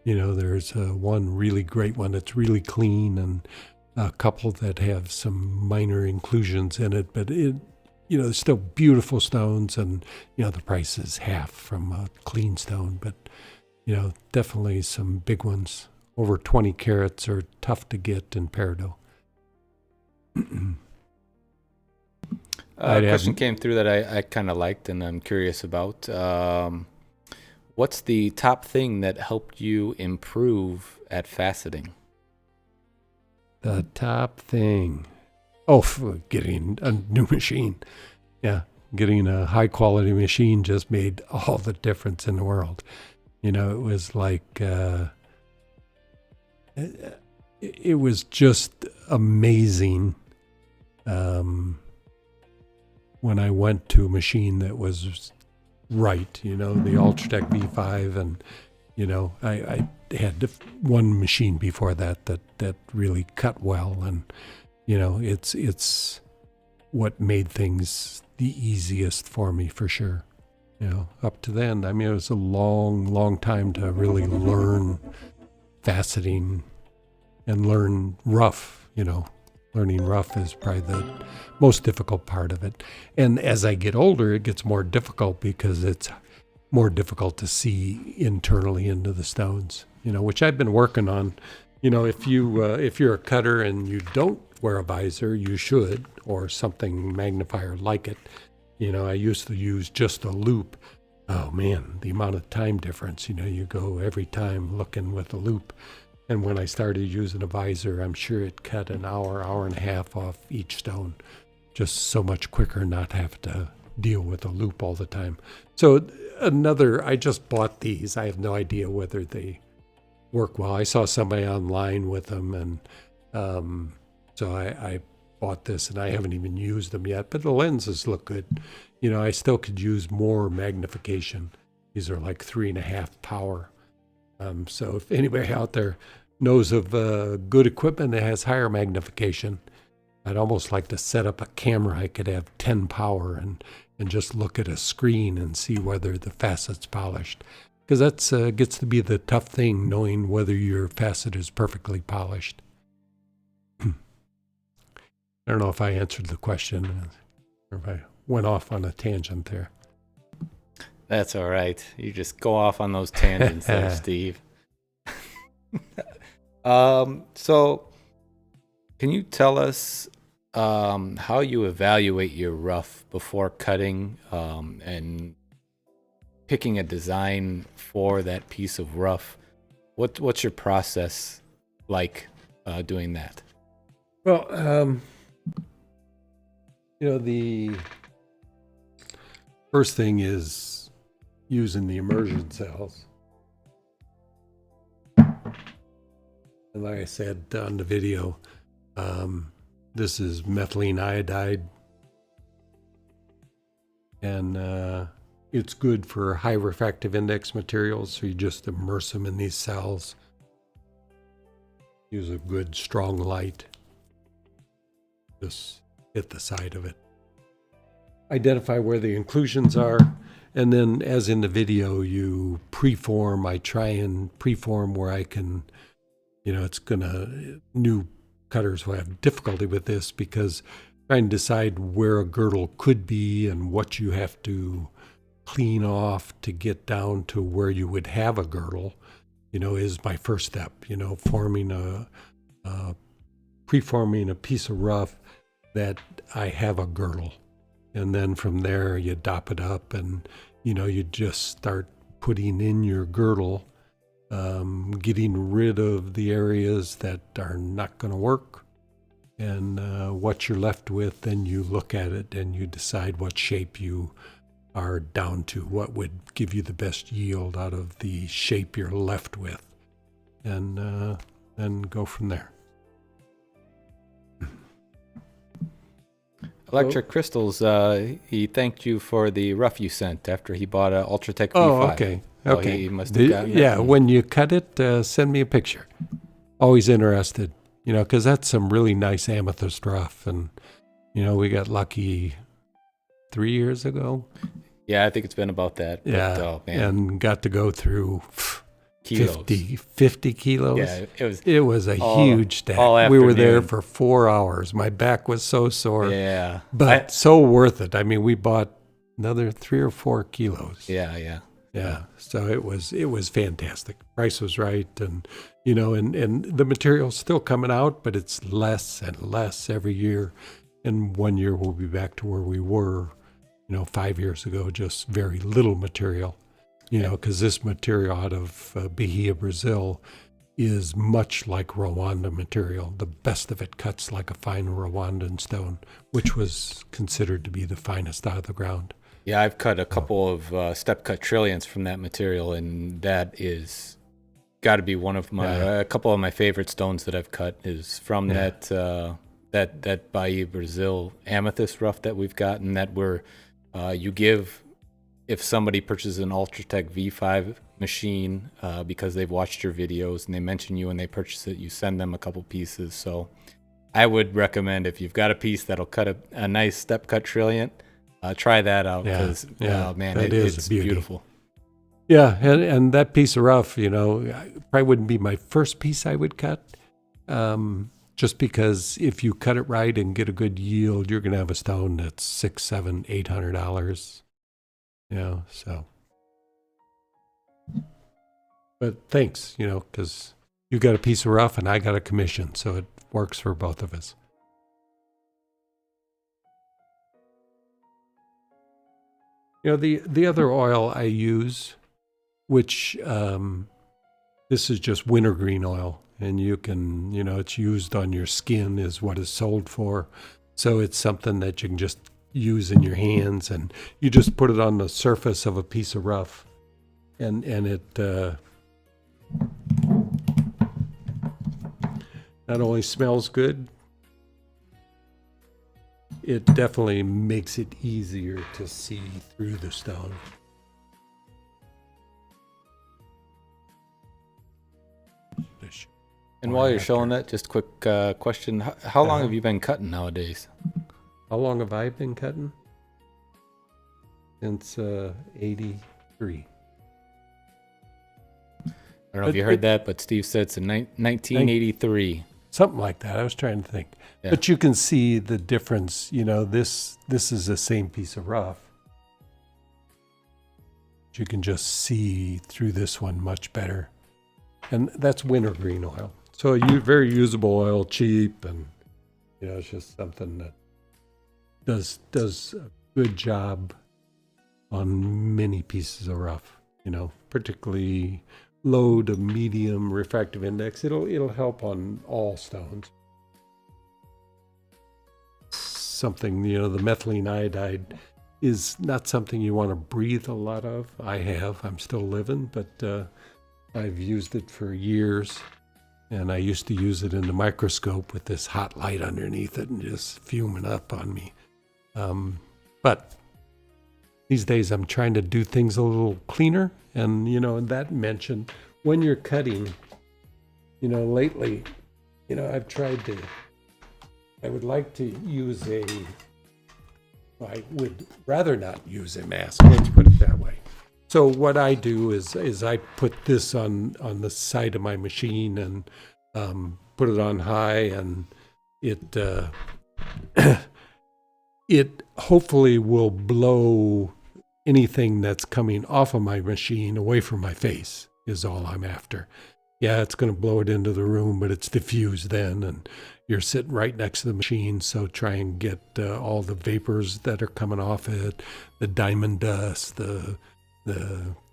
There's one really great one that's really clean, and a couple that have some minor inclusions in it, but they're still beautiful stones, and the price is half from a clean stone, but definitely some big ones. Over 20 carats are tough to get in peridot. A question came through that I kind of liked and I'm curious about. What's the top thing that helped you improve at faceting? The top thing? For getting a new machine. Yeah, getting a high quality machine just made all the difference in the world. It was like, it was just amazing when I went to a machine that was right, the Ultratech V5, and I had one machine before that really cut well, and it's what made things the easiest for me for sure. Up to then, it was a long time to really learn faceting and learn rough. Learning rough is probably the most difficult part of it. And as I get older, it gets more difficult because it's more difficult to see internally into the stones, which I've been working on. If you're a cutter and you don't wear a visor, you should, or something magnifier like it. I used to use just a loop. Oh man, the amount of time difference, you go every time looking with a loop. And when I started using a visor, I'm sure it cut an hour and a half off each stone. Just so much quicker, not have to deal with a loop all the time. So I just bought these. I have no idea whether they work well. I saw somebody online with them, and so I bought this, and I haven't even used them yet. But the lenses look good. I still could use more magnification. These are like 3.5 power. So if anybody out there knows of good equipment that has higher magnification, I'd almost like to set up a camera. I could have 10 power and just look at a screen and see whether the facet's polished. Because that's gets to be the tough thing, knowing whether your facet is perfectly polished. I don't know if I answered the question or if I went off on a tangent there. That's all right. You just go off on those tangents there, Steve. So can you tell us how you evaluate your rough before cutting and picking a design for that piece of rough? What's your process like doing that? Well, the first thing is using the immersion cells. And like I said on the video, this is methylene iodide. And it's good for high refractive index materials, so you just immerse them in these cells. Use a good strong light. Just hit the side of it. Identify where the inclusions are, and then as in the video, you preform. I try and preform where I can, new cutters will have difficulty with this because trying to decide where a girdle could be and what you have to clean off to get down to where you would have a girdle, is my first step. Preforming a piece of rough that I have a girdle. And then from there, you dop it up and, you just start putting in your girdle, getting rid of the areas that are not going to work. And what you're left with, then you look at it and you decide what shape you are down to, what would give you the best yield out of the shape you're left with, and then go from there. Electric Crystals, he thanked you for the rough you sent after he bought a Ultratech V5. Oh, okay. So Okay. he must have gotten yeah, when you cut it, send me a picture. Always interested, because that's some really nice amethyst rough. And, we got lucky 3 years ago. Yeah, I think it's been about that. But, Yeah, oh, man. and got to go through Kilos. 50 kilos. Yeah, It was a huge stack. all We were there afternoon. for 4 hours. My back was so sore. Yeah. But so worth it. I mean, we bought another 3 or 4 kilos. Yeah. So it was fantastic. Price was right, and and the material's still coming out, but it's less and less every year. And 1 year we'll be back to where we were, 5 years ago, just very little material. Because this material out of Bahia, Brazil, is much like Rwanda material. The best of it cuts like a fine Rwandan stone, which was considered to be the finest out of the ground. Yeah, I've cut a couple of step cut trillions from that material, and that is got to be one of my a couple of my favorite stones that I've cut is from that Bahia, Brazil amethyst rough that we've gotten. That you give. If somebody purchases an Ultratech V5 machine because they've watched your videos and they mention you when they purchase it, you send them a couple pieces. So I would recommend if you've got a piece that'll cut a nice step cut trillion, try that out because, man, it's beautiful. Yeah, and that piece of rough, probably wouldn't be my first piece I would cut. Just because if you cut it right and get a good yield, you're going to have a stone that's $600, $700, $800. So. But thanks, because you got a piece of rough and I got a commission, so it works for both of us. The other oil I use, which this is just wintergreen oil, and you can, it's used on your skin is what it's sold for. So it's something that you can just use in your hands, and you just put it on the surface of a piece of rough, and it not only smells good, it definitely makes it easier to see through the stone. And while you're showing that, just a quick question: how long have you been cutting nowadays? How long have I been cutting? Since 83. I don't know if you heard that, but Steve said it's in 1983. Something like that. I was trying to think. Yeah. But you can see the difference. This is the same piece of rough. You can just see through this one much better. And that's wintergreen oil. So very usable oil, cheap, and it's just something that does a good job on many pieces of rough. Particularly low to medium refractive index. It'll help on all stones. Something, the methylene iodide is not something you want to breathe a lot of. I'm still living, but I've used it for years, and I used to use it in the microscope with this hot light underneath it and just fuming up on me. But these days I'm trying to do things a little cleaner, and that mentioned when you're cutting, lately, I've tried to. I would like to use I would rather not use a mask. Let's put it that way. So what I do is I put this on the side of my machine and put it on high, and it it hopefully will blow anything that's coming off of my machine away from my face is all I'm after. Yeah, it's going to blow it into the room, but it's diffused then, and you're sitting right next to the machine, so try and get all the vapors that are coming off it, the diamond dust, the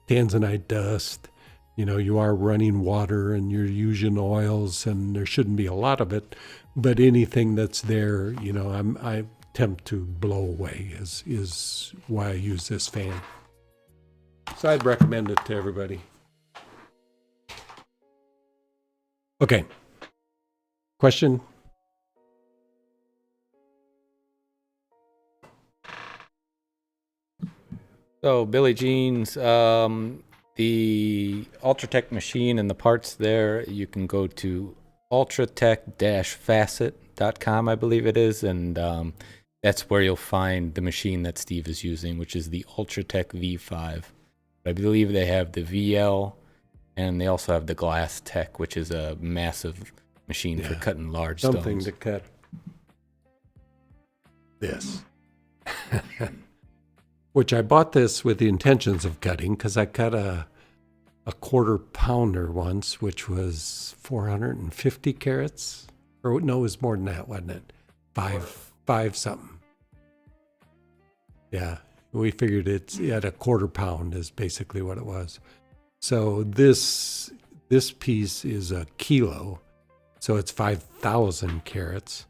Tanzanite dust. You are running water and you're using oils, and there shouldn't be a lot of it, but anything that's there, I attempt to blow away is why I use this fan. So I'd recommend it to everybody. Okay. Question? So, Billy Jeans, the Ultratech machine and the parts there, you can go to ultratech-facet.com, I believe it is, and that's where you'll find the machine that Steve is using, which is the Ultratech V5. I believe they have the VL, and they also have the Glass Tech, which is a massive machine for cutting large something stones. To cut this. Which I bought this with the intentions of cutting, because I cut a quarter pounder once, which was 450 carats. Or no, it was more than that, wasn't it? Five something. Yeah, we figured it's at a quarter pound is basically what it was. So this piece is a kilo, so it's 5,000 carats.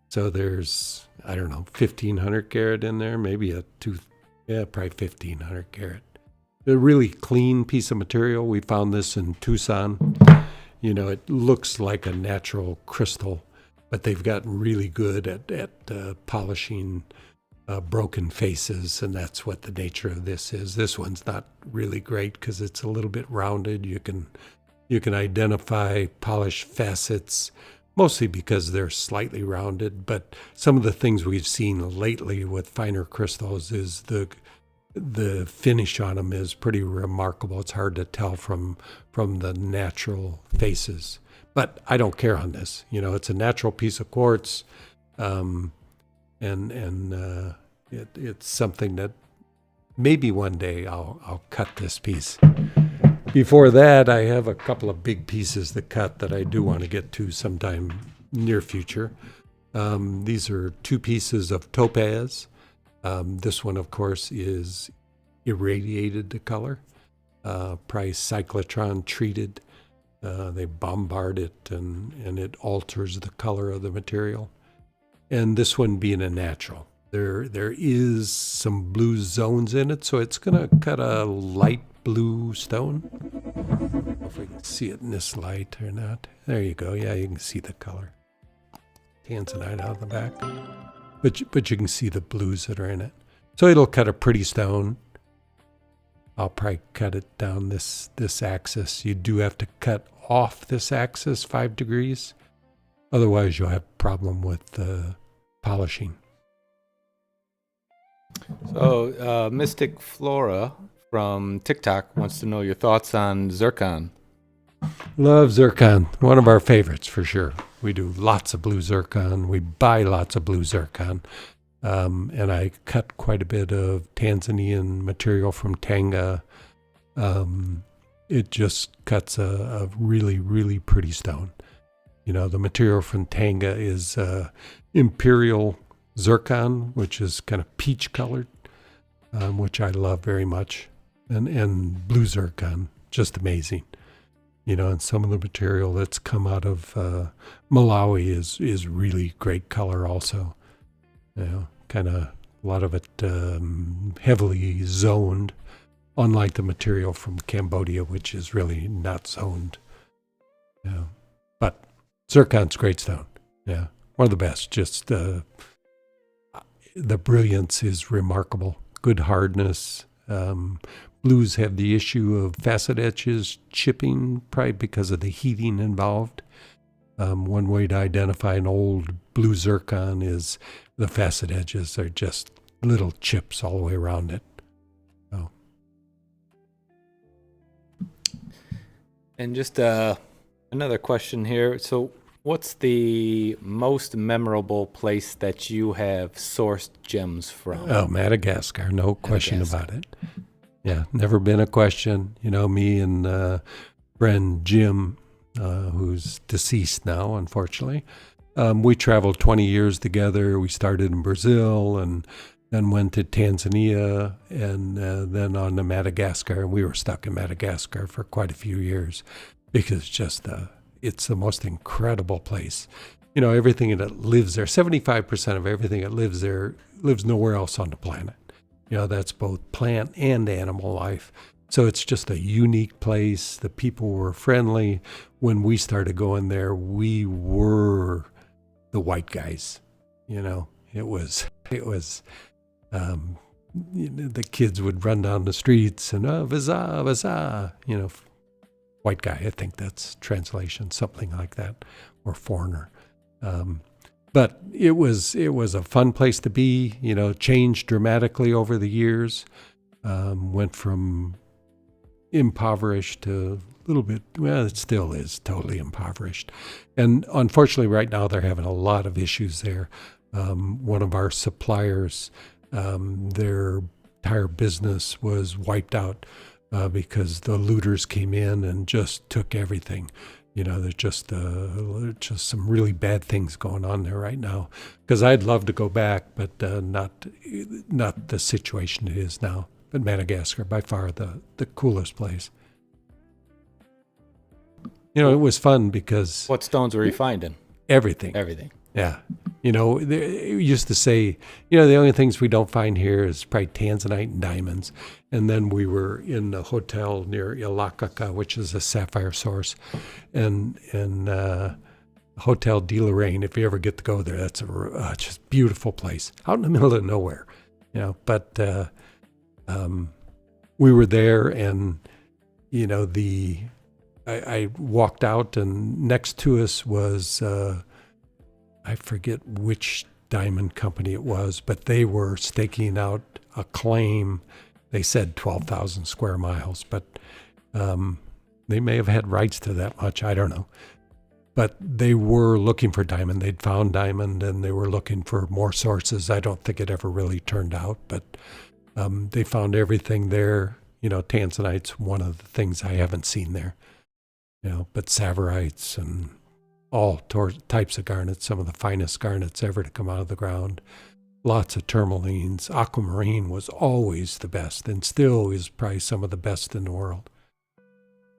So there's, 1,500 carat in there, maybe probably 1,500 carat. A really clean piece of material. We found this in Tucson. It looks like a natural crystal, but they've gotten really good at polishing broken faces, and that's what the nature of this is. This one's not really great because it's a little bit rounded. You can identify polished facets, mostly because they're slightly rounded, but some of the things we've seen lately with finer crystals is the finish on them is pretty remarkable. It's hard to tell from the natural faces. But I don't care on this. It's a natural piece of quartz, and it's something that maybe one day I'll cut this piece. Before that, I have a couple of big pieces to cut that I do want to get to sometime near future. These are two pieces of topaz. This one, of course, is irradiated to color, probably cyclotron treated. They bombard it and it alters the color of the material. And this one being a natural. There is some blue zones in it, so it's going to cut a light blue stone. I don't know if we can see it in this light or not. There you go. Yeah, you can see the color. Tanzanite out of the back. But you can see the blues that are in it. So it'll cut a pretty stone. I'll probably cut it down this axis. You do have to cut off this axis 5 degrees. Otherwise, you'll have a problem with polishing. So, Mystic Flora from TikTok wants to know your thoughts on zircon. Love zircon. One of our favorites for sure. We do lots of blue zircon. We buy lots of blue zircon. And I cut quite a bit of Tanzanian material from Tanga. it just cuts a really, really pretty stone. The material from Tanga is Imperial Zircon, which is kind of peach colored, which I love very much, and blue zircon, just amazing. And some of the material that's come out of Malawi is really great color also. Kind of a lot of it heavily zoned, unlike the material from Cambodia, which is really not zoned. But zircon's great stone. Yeah, one of the best. Just the brilliance is remarkable. Good hardness. Blues have the issue of facet etches chipping, probably because of the heating involved. One way to identify an old blue zircon is the facet edges are just little chips all the way around it. So. And just another question here. So what's the most memorable place that you have sourced gems from? Oh, Madagascar, no question about it. Yeah, never been a question. Me and friend Jim, who's deceased now, unfortunately, we traveled 20 years together. We started in Brazil and then went to Tanzania and then on to Madagascar. And we were stuck in Madagascar for quite a few years because it's the most incredible place. Everything that lives there, 75% of everything that lives there lives nowhere else on the planet. That's both plant and animal life. So it's just a unique place. The people were friendly. When we started going there, we were the white guys. It was the kids would run down the streets and vaza, vaza, white guy. I think that's translation, something like that, or foreigner. But it was a fun place to be. Changed dramatically over the years. Went from impoverished to a little bit. Well, it still is totally impoverished, and unfortunately, right now they're having a lot of issues there. One of our suppliers, their entire business was wiped out because the looters came in and just took everything. There's just some really bad things going on there right now. Because I'd love to go back, but not the situation it is now. But Madagascar, by far the coolest place. It was fun because... What stones were you finding? Everything. Everything. Yeah. They used to say, the only things we don't find here is probably Tanzanite and diamonds. And then we were in a hotel near Ilakaka, which is a sapphire source. And Hotel de Lorraine, if you ever get to go there, that's a just beautiful place out in the middle of nowhere. But we were there and, I walked out and next to us was... I forget which diamond company it was, but they were staking out a claim. They said 12,000 square miles, but they may have had rights to that much. I don't know. But they were looking for diamond. They'd found diamond, and they were looking for more sources. I don't think it ever really turned out, but they found everything there. Tanzanite's one of the things I haven't seen there. But saverites and all types of garnets, some of the finest garnets ever to come out of the ground. Lots of tourmalines. Aquamarine was always the best and still is probably some of the best in the world.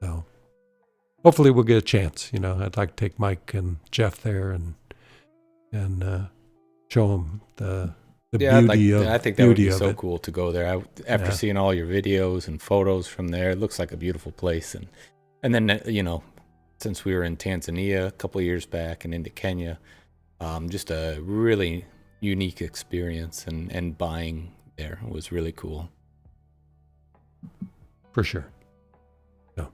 So hopefully we'll get a chance. I'd like to take Mike and Jeff there and show them the beauty of it. I think that would be so cool to go there. After seeing all your videos and photos from there, it looks like a beautiful place. And then, since we were in Tanzania a couple of years back and into Kenya, just a really unique experience and buying there was really cool. For sure. So.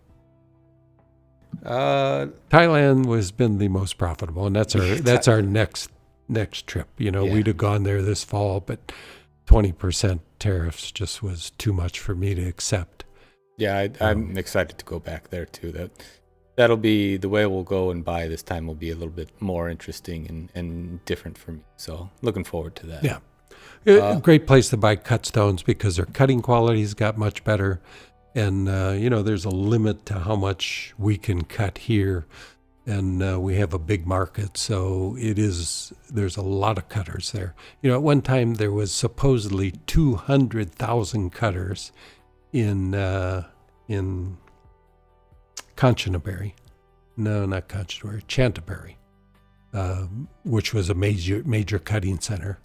Thailand has been the most profitable, and that's our next trip. We'd have gone there this fall, but 20% tariffs just was too much for me to accept. Yeah, I'm excited to go back there too. That'll be the way we'll go and buy this time will be a little bit more interesting and different for me. So looking forward to that. Yeah. A great place to buy cut stones because their cutting qualities got much better. And, there's a limit to how much we can cut here. And we have a big market, so there's a lot of cutters there. At one time there was supposedly 200,000 cutters in Canterbury. No, not Canterbury, Chanterbury, which was a major cutting center.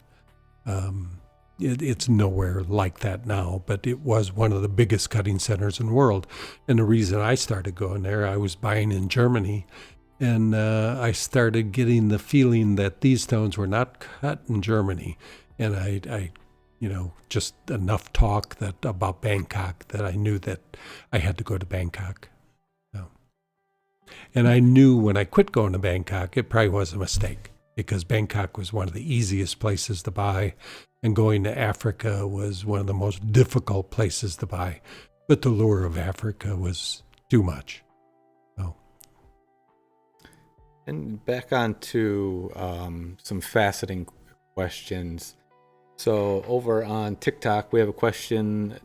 It's nowhere like that now, but it was one of the biggest cutting centers in the world. And the reason I started going there, I was buying in Germany, and I started getting the feeling that these stones were not cut in Germany. And I just enough talk about Bangkok that I knew that I had to go to Bangkok. And I knew when I quit going to Bangkok, it probably was a mistake, because Bangkok was one of the easiest places to buy, and going to Africa was one of the most difficult places to buy. But the lure of Africa was too much. And back on to some faceting questions. So over on TikTok, we have a question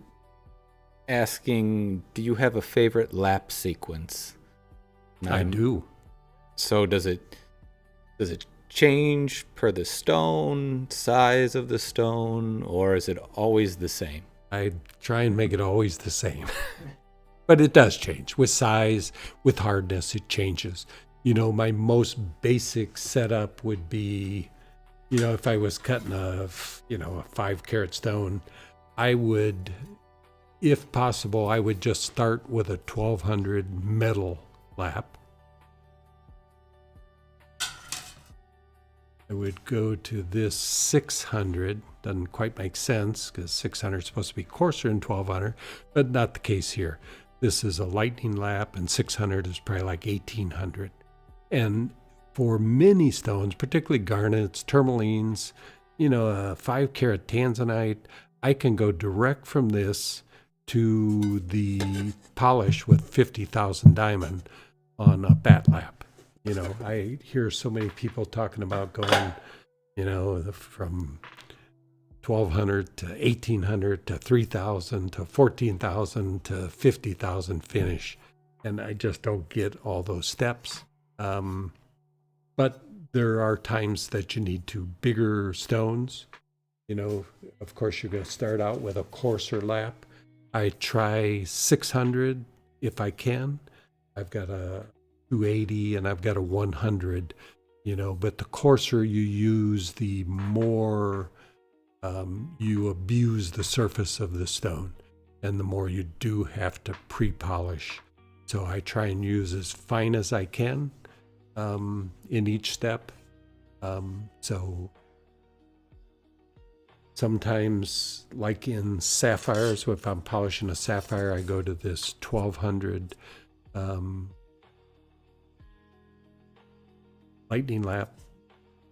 asking, do you have a favorite lap sequence? I do. So does it change per the stone, size of the stone, or is it always the same? I try and make it always the same. But it does change. With size, with hardness, it changes. My most basic setup would be, if I was cutting a 5-carat stone, I would, if possible, I would just start with a 1200 metal lap. I would go to this 600. Doesn't quite make sense because 600 is supposed to be coarser than 1200, but not the case here. This is a lightning lap, and 600 is probably like 1800. And for many stones, particularly garnets, tourmalines, a 5-carat Tanzanite, I can go direct from this to the polish with 50,000 diamond on a bat lap. I hear so many people talking about going, from 1,200 to 1,800 to 3,000 to 14,000 to 50,000 finish. And I just don't get all those steps. But there are times that you need bigger stones. Of course, you're going to start out with a coarser lap. I try 600 if I can. I've got a 280 and I've got a 100, but the coarser you use, the more you abuse the surface of the stone, and the more you do have to pre-polish. So I try and use as fine as I can in each step. So sometimes, like in sapphires, if I'm polishing a sapphire, I go to this 1200 lightning lap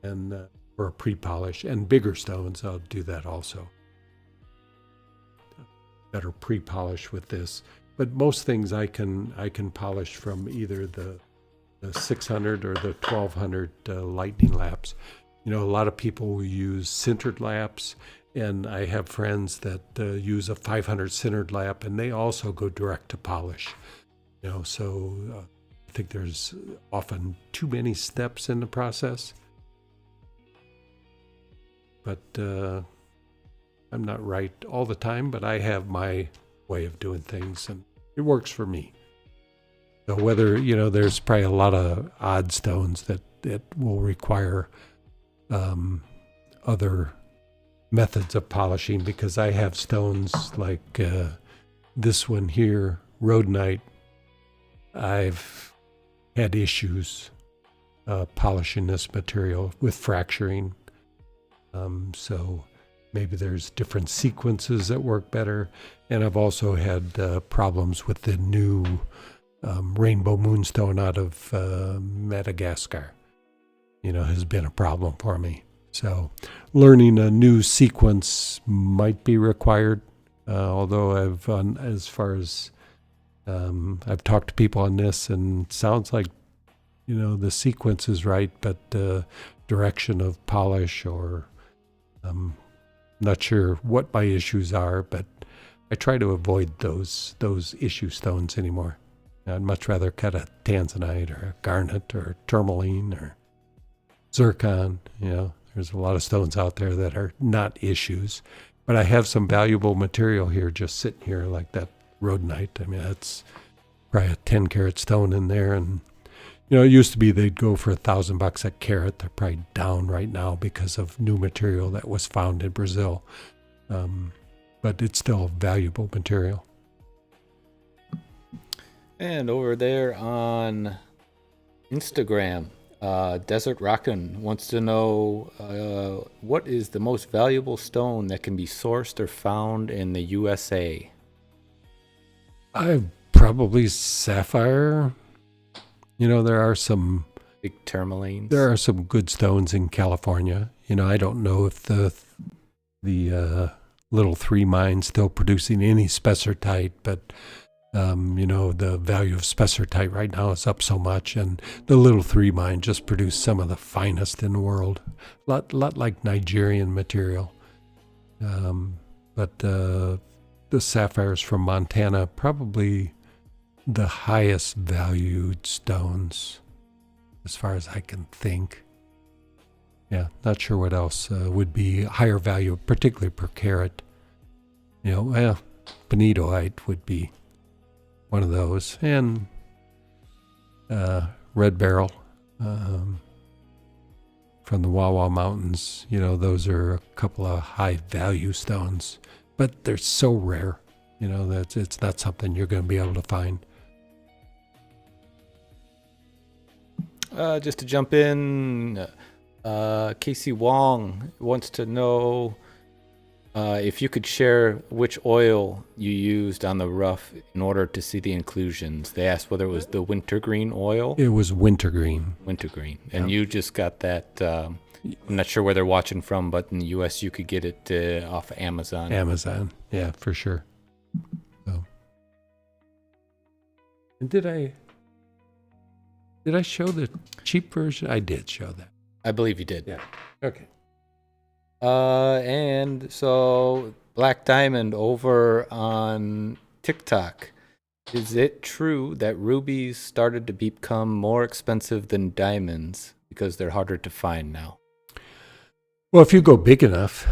and for a pre-polish. And bigger stones, I'll do that also. Better pre-polish with this. But most things I can polish from either the 600 or the 1200 lightning laps. A lot of people will use sintered laps, and I have friends that use a 500 sintered lap, and they also go direct to polish. So I think there's often too many steps in the process. But I'm not right all the time, but I have my way of doing things, and it works for me. So whether, there's probably a lot of odd stones that will require other methods of polishing, because I have stones like this one here, rhodonite. I've had issues polishing this material with fracturing. So maybe there's different sequences that work better. And I've also had problems with the new rainbow moonstone out of Madagascar. Has been a problem for me. So learning a new sequence might be required. Although I've talked to people on this, and it sounds like, the sequence is right, but direction of polish, or I'm not sure what my issues are, but I try to avoid those issue stones anymore. I'd much rather cut a Tanzanite or a garnet or tourmaline or zircon. There's a lot of stones out there that are not issues. But I have some valuable material here just sitting here, like that rhodonite. I mean, that's probably a 10-carat stone in there. And, it used to be they'd go for $1,000 a carat. They're probably down right now because of new material that was found in Brazil. But it's still valuable material. And over there on Instagram, Desert Rockin' wants to know what is the most valuable stone that can be sourced or found in the USA? Probably sapphire. There are some big tourmalines. There are some good stones in California. I don't know if the little 3 mine's still producing any spessartite, but the value of spessartite right now is up so much, and the little 3 mine just produced some of the finest in the world. Lot like Nigerian material. But the sapphires from Montana, probably the highest valued stones, as far as I can think. Yeah, not sure what else would be higher value, particularly per carat. Bonitoite would be one of those, and red beryl from the Wawa Mountains. Those are a couple of high value stones, but they're so rare. That it's not something you're going to be able to find. Just to jump in, Casey Wong wants to know if you could share which oil you used on the rough in order to see the inclusions. They asked whether it was the wintergreen oil. It was wintergreen. Wintergreen. And you just got that. I'm not sure where they're watching from, but in the U.S. you could get it off of Amazon. Amazon, yeah, for sure. So. And did I show the cheap version? I did show that. I believe you did. Yeah. Okay. And so Black Diamond over on TikTok. Is it true that rubies started to become more expensive than diamonds because they're harder to find now? Well, if you go big enough,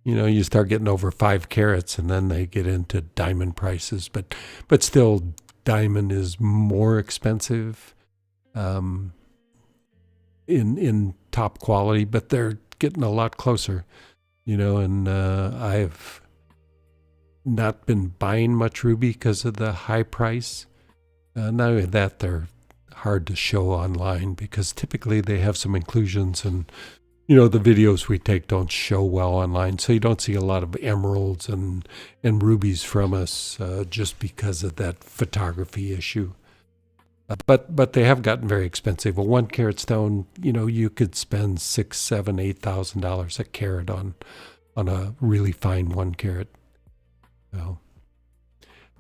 you start getting over 5 carats, and then they get into diamond prices. But still, diamond is more expensive. In top quality, but they're getting a lot closer, and I've not been buying much ruby because of the high price. Not only that, they're hard to show online because typically they have some inclusions, and the videos we take don't show well online, so you don't see a lot of emeralds and rubies from us just because of that photography issue. But they have gotten very expensive. A 1 carat stone, you could spend $6,000, $7,000, $8,000 a carat on a really fine 1 carat. So,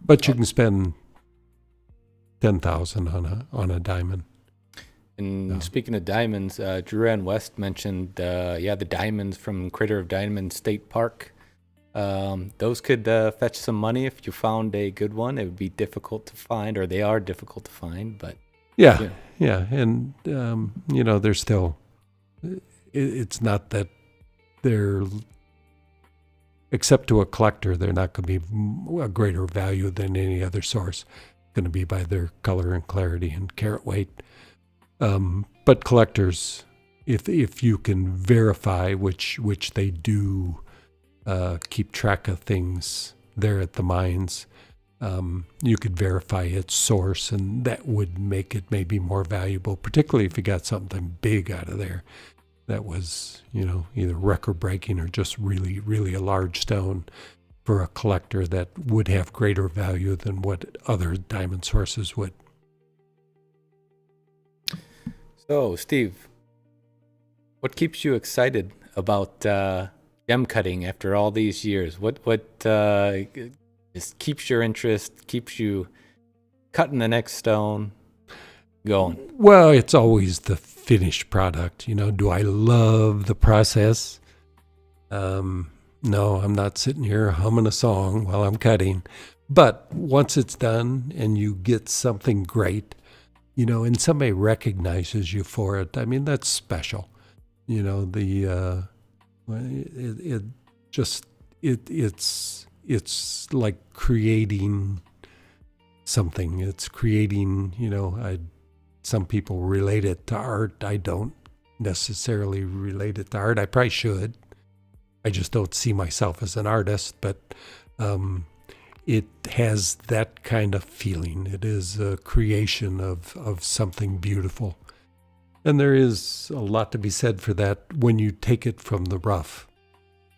but you can spend $10,000 on a diamond. And speaking of diamonds, Drew Ann West mentioned, the diamonds from Crater of Diamonds State Park. Those could fetch some money if you found a good one. It would be difficult to find, or they are difficult to find, but yeah. And they're still. It's not that they're, except to a collector, they're not going to be a greater value than any other source. It's going to be by their color and clarity and carat weight. But collectors, if you can verify, which they do. Keep track of things there at the mines. You could verify its source, and that would make it maybe more valuable, particularly if you got something big out of there that was, either record-breaking or just really, really a large stone for a collector that would have greater value than what other diamond sources would. So, Steve, what keeps you excited about gem cutting after all these years? What just keeps your interest, keeps you cutting the next stone going? Well, it's always the finished product. Do I love the process? No, I'm not sitting here humming a song while I'm cutting. But once it's done and you get something great, and somebody recognizes you for it, I mean, that's special. It just it's like creating something. It's creating, some people relate it to art. I don't necessarily relate it to art. I probably should. I just don't see myself as an artist, but it has that kind of feeling. It is a creation of something beautiful. And there is a lot to be said for that when you take it from the rough.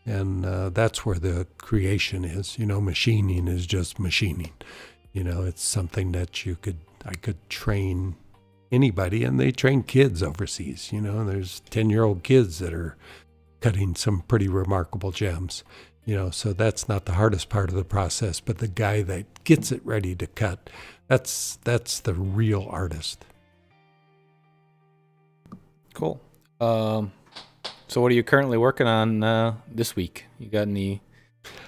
And that's where the creation is. Machining is just machining. It's something that I could train anybody, and they train kids overseas. There's 10-year-old kids that are cutting some pretty remarkable gems. So that's not the hardest part of the process, but the guy that gets it ready to cut, that's the real artist. Cool. So what are you currently working on this week? You got any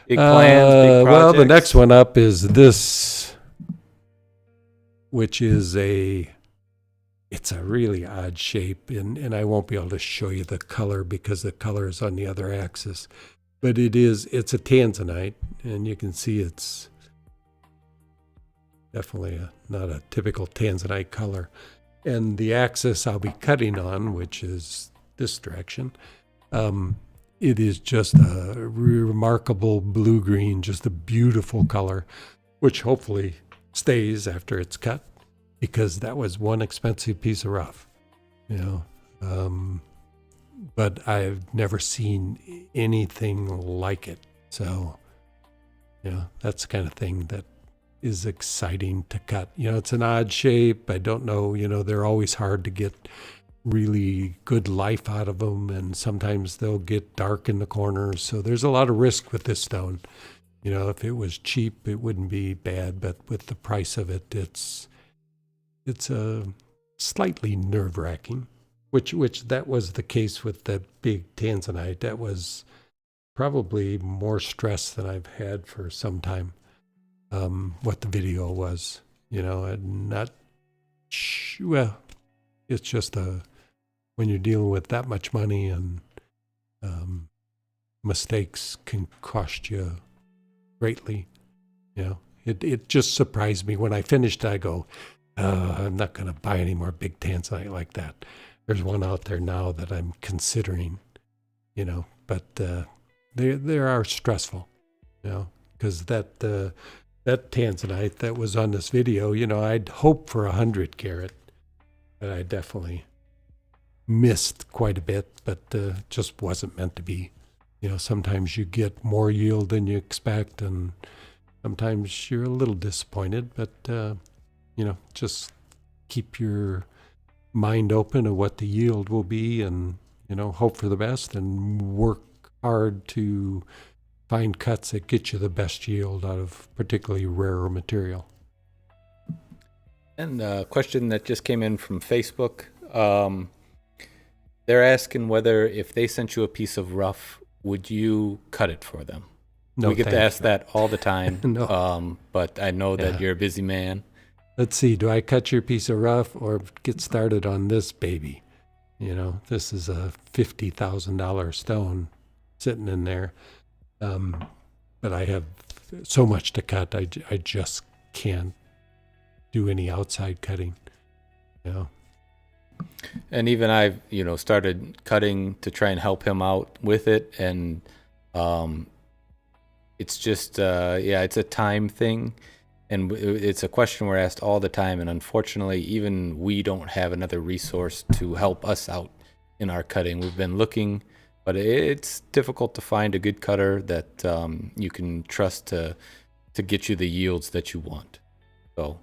big plans, big projects? Well, the next one up is this, which is it's a really odd shape, and I won't be able to show you the color because the color is on the other axis. But it's a Tanzanite, and you can see it's definitely not a typical Tanzanite color. And the axis I'll be cutting on, which is this direction, it is just a remarkable blue-green, just a beautiful color, which hopefully stays after it's cut, because that was one expensive piece of rough, but I've never seen anything like it. So, that's the kind of thing that is exciting to cut. It's an odd shape. I don't know, they're always hard to get really good life out of them, and sometimes they'll get dark in the corners. So there's a lot of risk with this stone. If it was cheap, it wouldn't be bad, but with the price of it, it's slightly nerve-wracking, which that was the case with that big Tanzanite. That was probably more stress than I've had for some time. What the video was, and not, well, it's just when you're dealing with that much money, and mistakes can cost you greatly. It just surprised me when I finished. I go, I'm not going to buy any more big Tanzanite like that. There's one out there now that I'm considering, but they are stressful, because that Tanzanite that was on this video, I'd hoped for 100 carat, but I definitely missed quite a bit, but just wasn't meant to be. Sometimes you get more yield than you expect, and sometimes you're a little disappointed, but just keep your mind open to what the yield will be, and hope for the best, and work hard to find cuts that get you the best yield out of particularly rarer material. And a question that just came in from Facebook. They're asking whether if they sent you a piece of rough, would you cut it for them? No, we get to ask that all the time. No. But I know that you're a busy man. Let's see, do I cut your piece of rough or get started on this baby? This is a $50,000 stone sitting in there. But I have so much to cut, I just can't do any outside cutting. And even I've, started cutting to try and help him out with it. And it's just, it's a time thing. And it's a question we're asked all the time. And unfortunately, even we don't have another resource to help us out in our cutting. We've been looking, but it's difficult to find a good cutter that you can trust to get you the yields that you want. So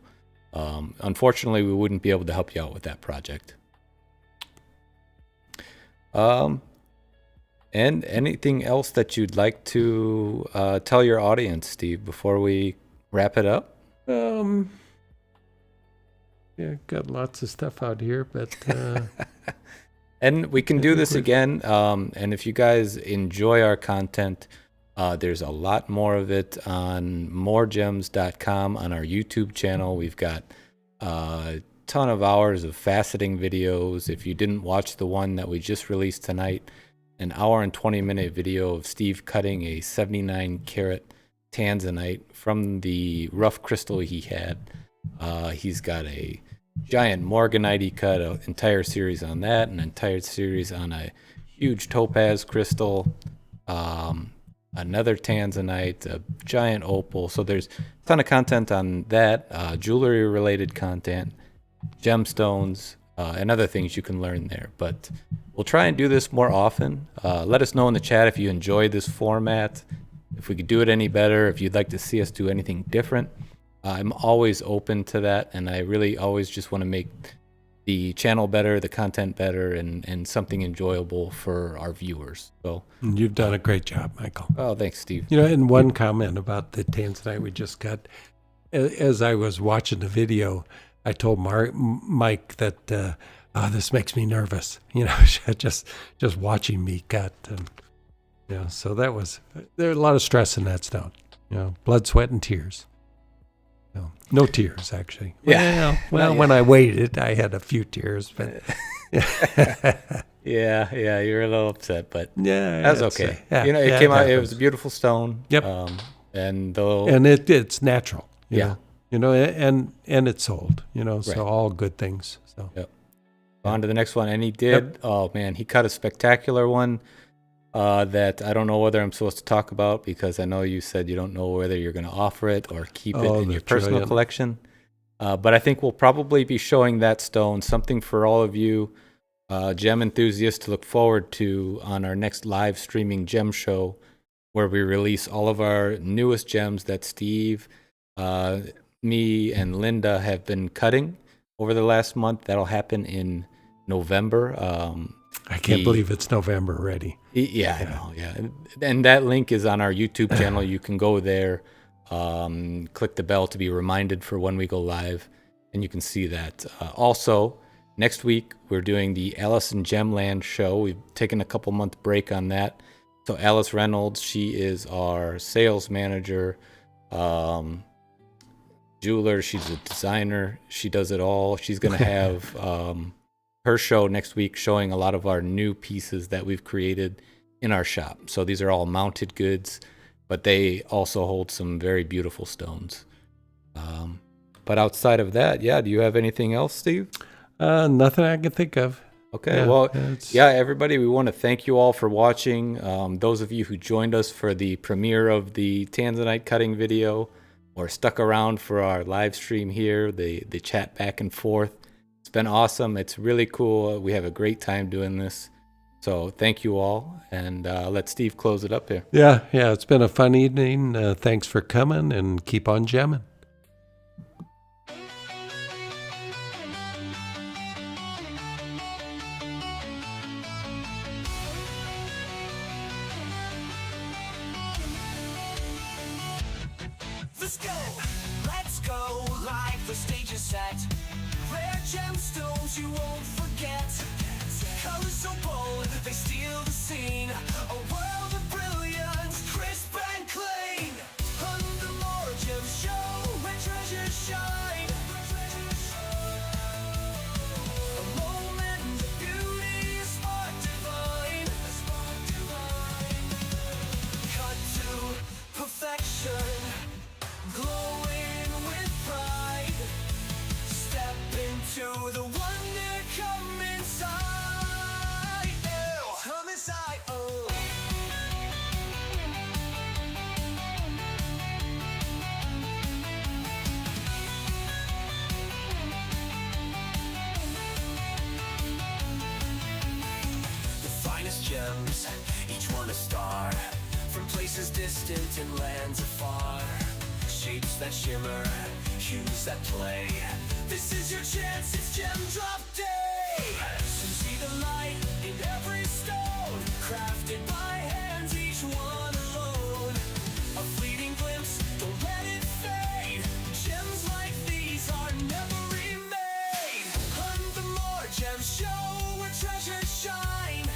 unfortunately, we wouldn't be able to help you out with that project. And anything else that you'd like to tell your audience, Steve, before we wrap it up? Got lots of stuff out here, but and we can do this again. And if you guys enjoy our content, There's a lot more of it on MoreGems.com on our YouTube channel. We've got a ton of hours of faceting videos. If you didn't watch the one that we just released tonight, an hour and 20-minute video of Steve cutting a 79 karat Tanzanite from the rough crystal he had. He's got a giant Morganite he cut, an entire series on that, an entire series on a huge topaz crystal, another Tanzanite, a giant opal. So there's a ton of content on that, jewelry related content, gemstones, and other things you can learn there. But we'll try and do this more often. Let us know in the chat if you enjoyed this format, if we could do it any better, if you'd like to see us do anything different. I'm always open to that, and I really always just want to make the channel better, the content better, and something enjoyable for our viewers. So you've done a great job, Michael. Oh, thanks, Steve. And one comment about the Tanzanite we just got. As I was watching the video, I told Mike that this makes me nervous. Just watching me cut. And, so there's a lot of stress in that stone. Blood, sweat, and tears. No tears, actually. Yeah. Well, when I weighed it, I had a few tears, but yeah, you're a little upset, but yeah, that's okay. It came out. It was a beautiful stone. Yep. And it's natural. You know, and it's sold. Right. So all good things. So. Yep. On to the next one, and he did. Yep. Oh man, he cut a spectacular one. That I don't know whether I'm supposed to talk about, because I know you said you don't know whether you're going to offer it or keep it in your personal collection. But I think we'll probably be showing that stone, something for all of you gem enthusiasts to look forward to on our next live streaming gem show, where we release all of our newest gems that Steve, me, and Linda have been cutting over the last month. That'll happen in November. I can't believe it's November already. Yeah, I know. Yeah, and that link is on our YouTube channel. You can go there, click the bell to be reminded for when we go live, and you can see that. Also, next week we're doing the Alice in Gemland show. We've taken a couple-month break on that. So Alice Reynolds, she is our sales manager, jeweler. She's a designer. She does it all. She's going to have her show next week, showing a lot of our new pieces that we've created in our shop. So these are all mounted goods, but they also hold some very beautiful stones. But outside of that, do you have anything else, Steve? Nothing I can think of. Okay, everybody, we want to thank you all for watching. Those of you who joined us for the premiere of the Tanzanite cutting video, or stuck around for our live stream here, the chat back and forth. It's been awesome. It's really cool. We have a great time doing this. So thank you all, and let Steve close it up here. Yeah, it's been a fun evening. Thanks for coming, and keep on gemming. Let's go, live, the stage is set. Rare gemstones you won't forget. Colors so bold, they steal the scene. A world of brilliance, crisp and clean. On the More Gems show, where treasures shine. A moment of beauty, a spark divine. Cut to perfection, glowing with pride. Step into the wonder, come inside. Come inside, oh. The finest gems, each one a star, from places distant and lands afar. Shapes that shimmer, hues that play. This is your chance, it's Gem Drop Day. So see the light in every stone, crafted by hands, each one alone. A fleeting glimpse, don't let it fade. Gems like these are never remade. On the More Gems show, where treasures shine.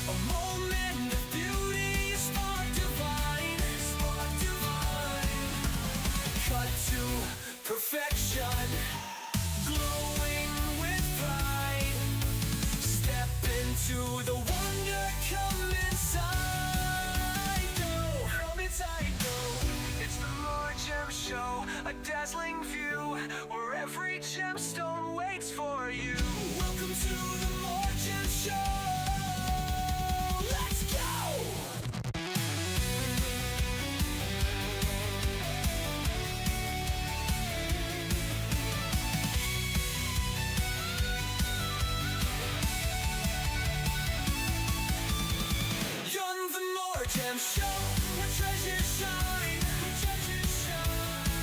A moment of Gem Show, where treasures shine.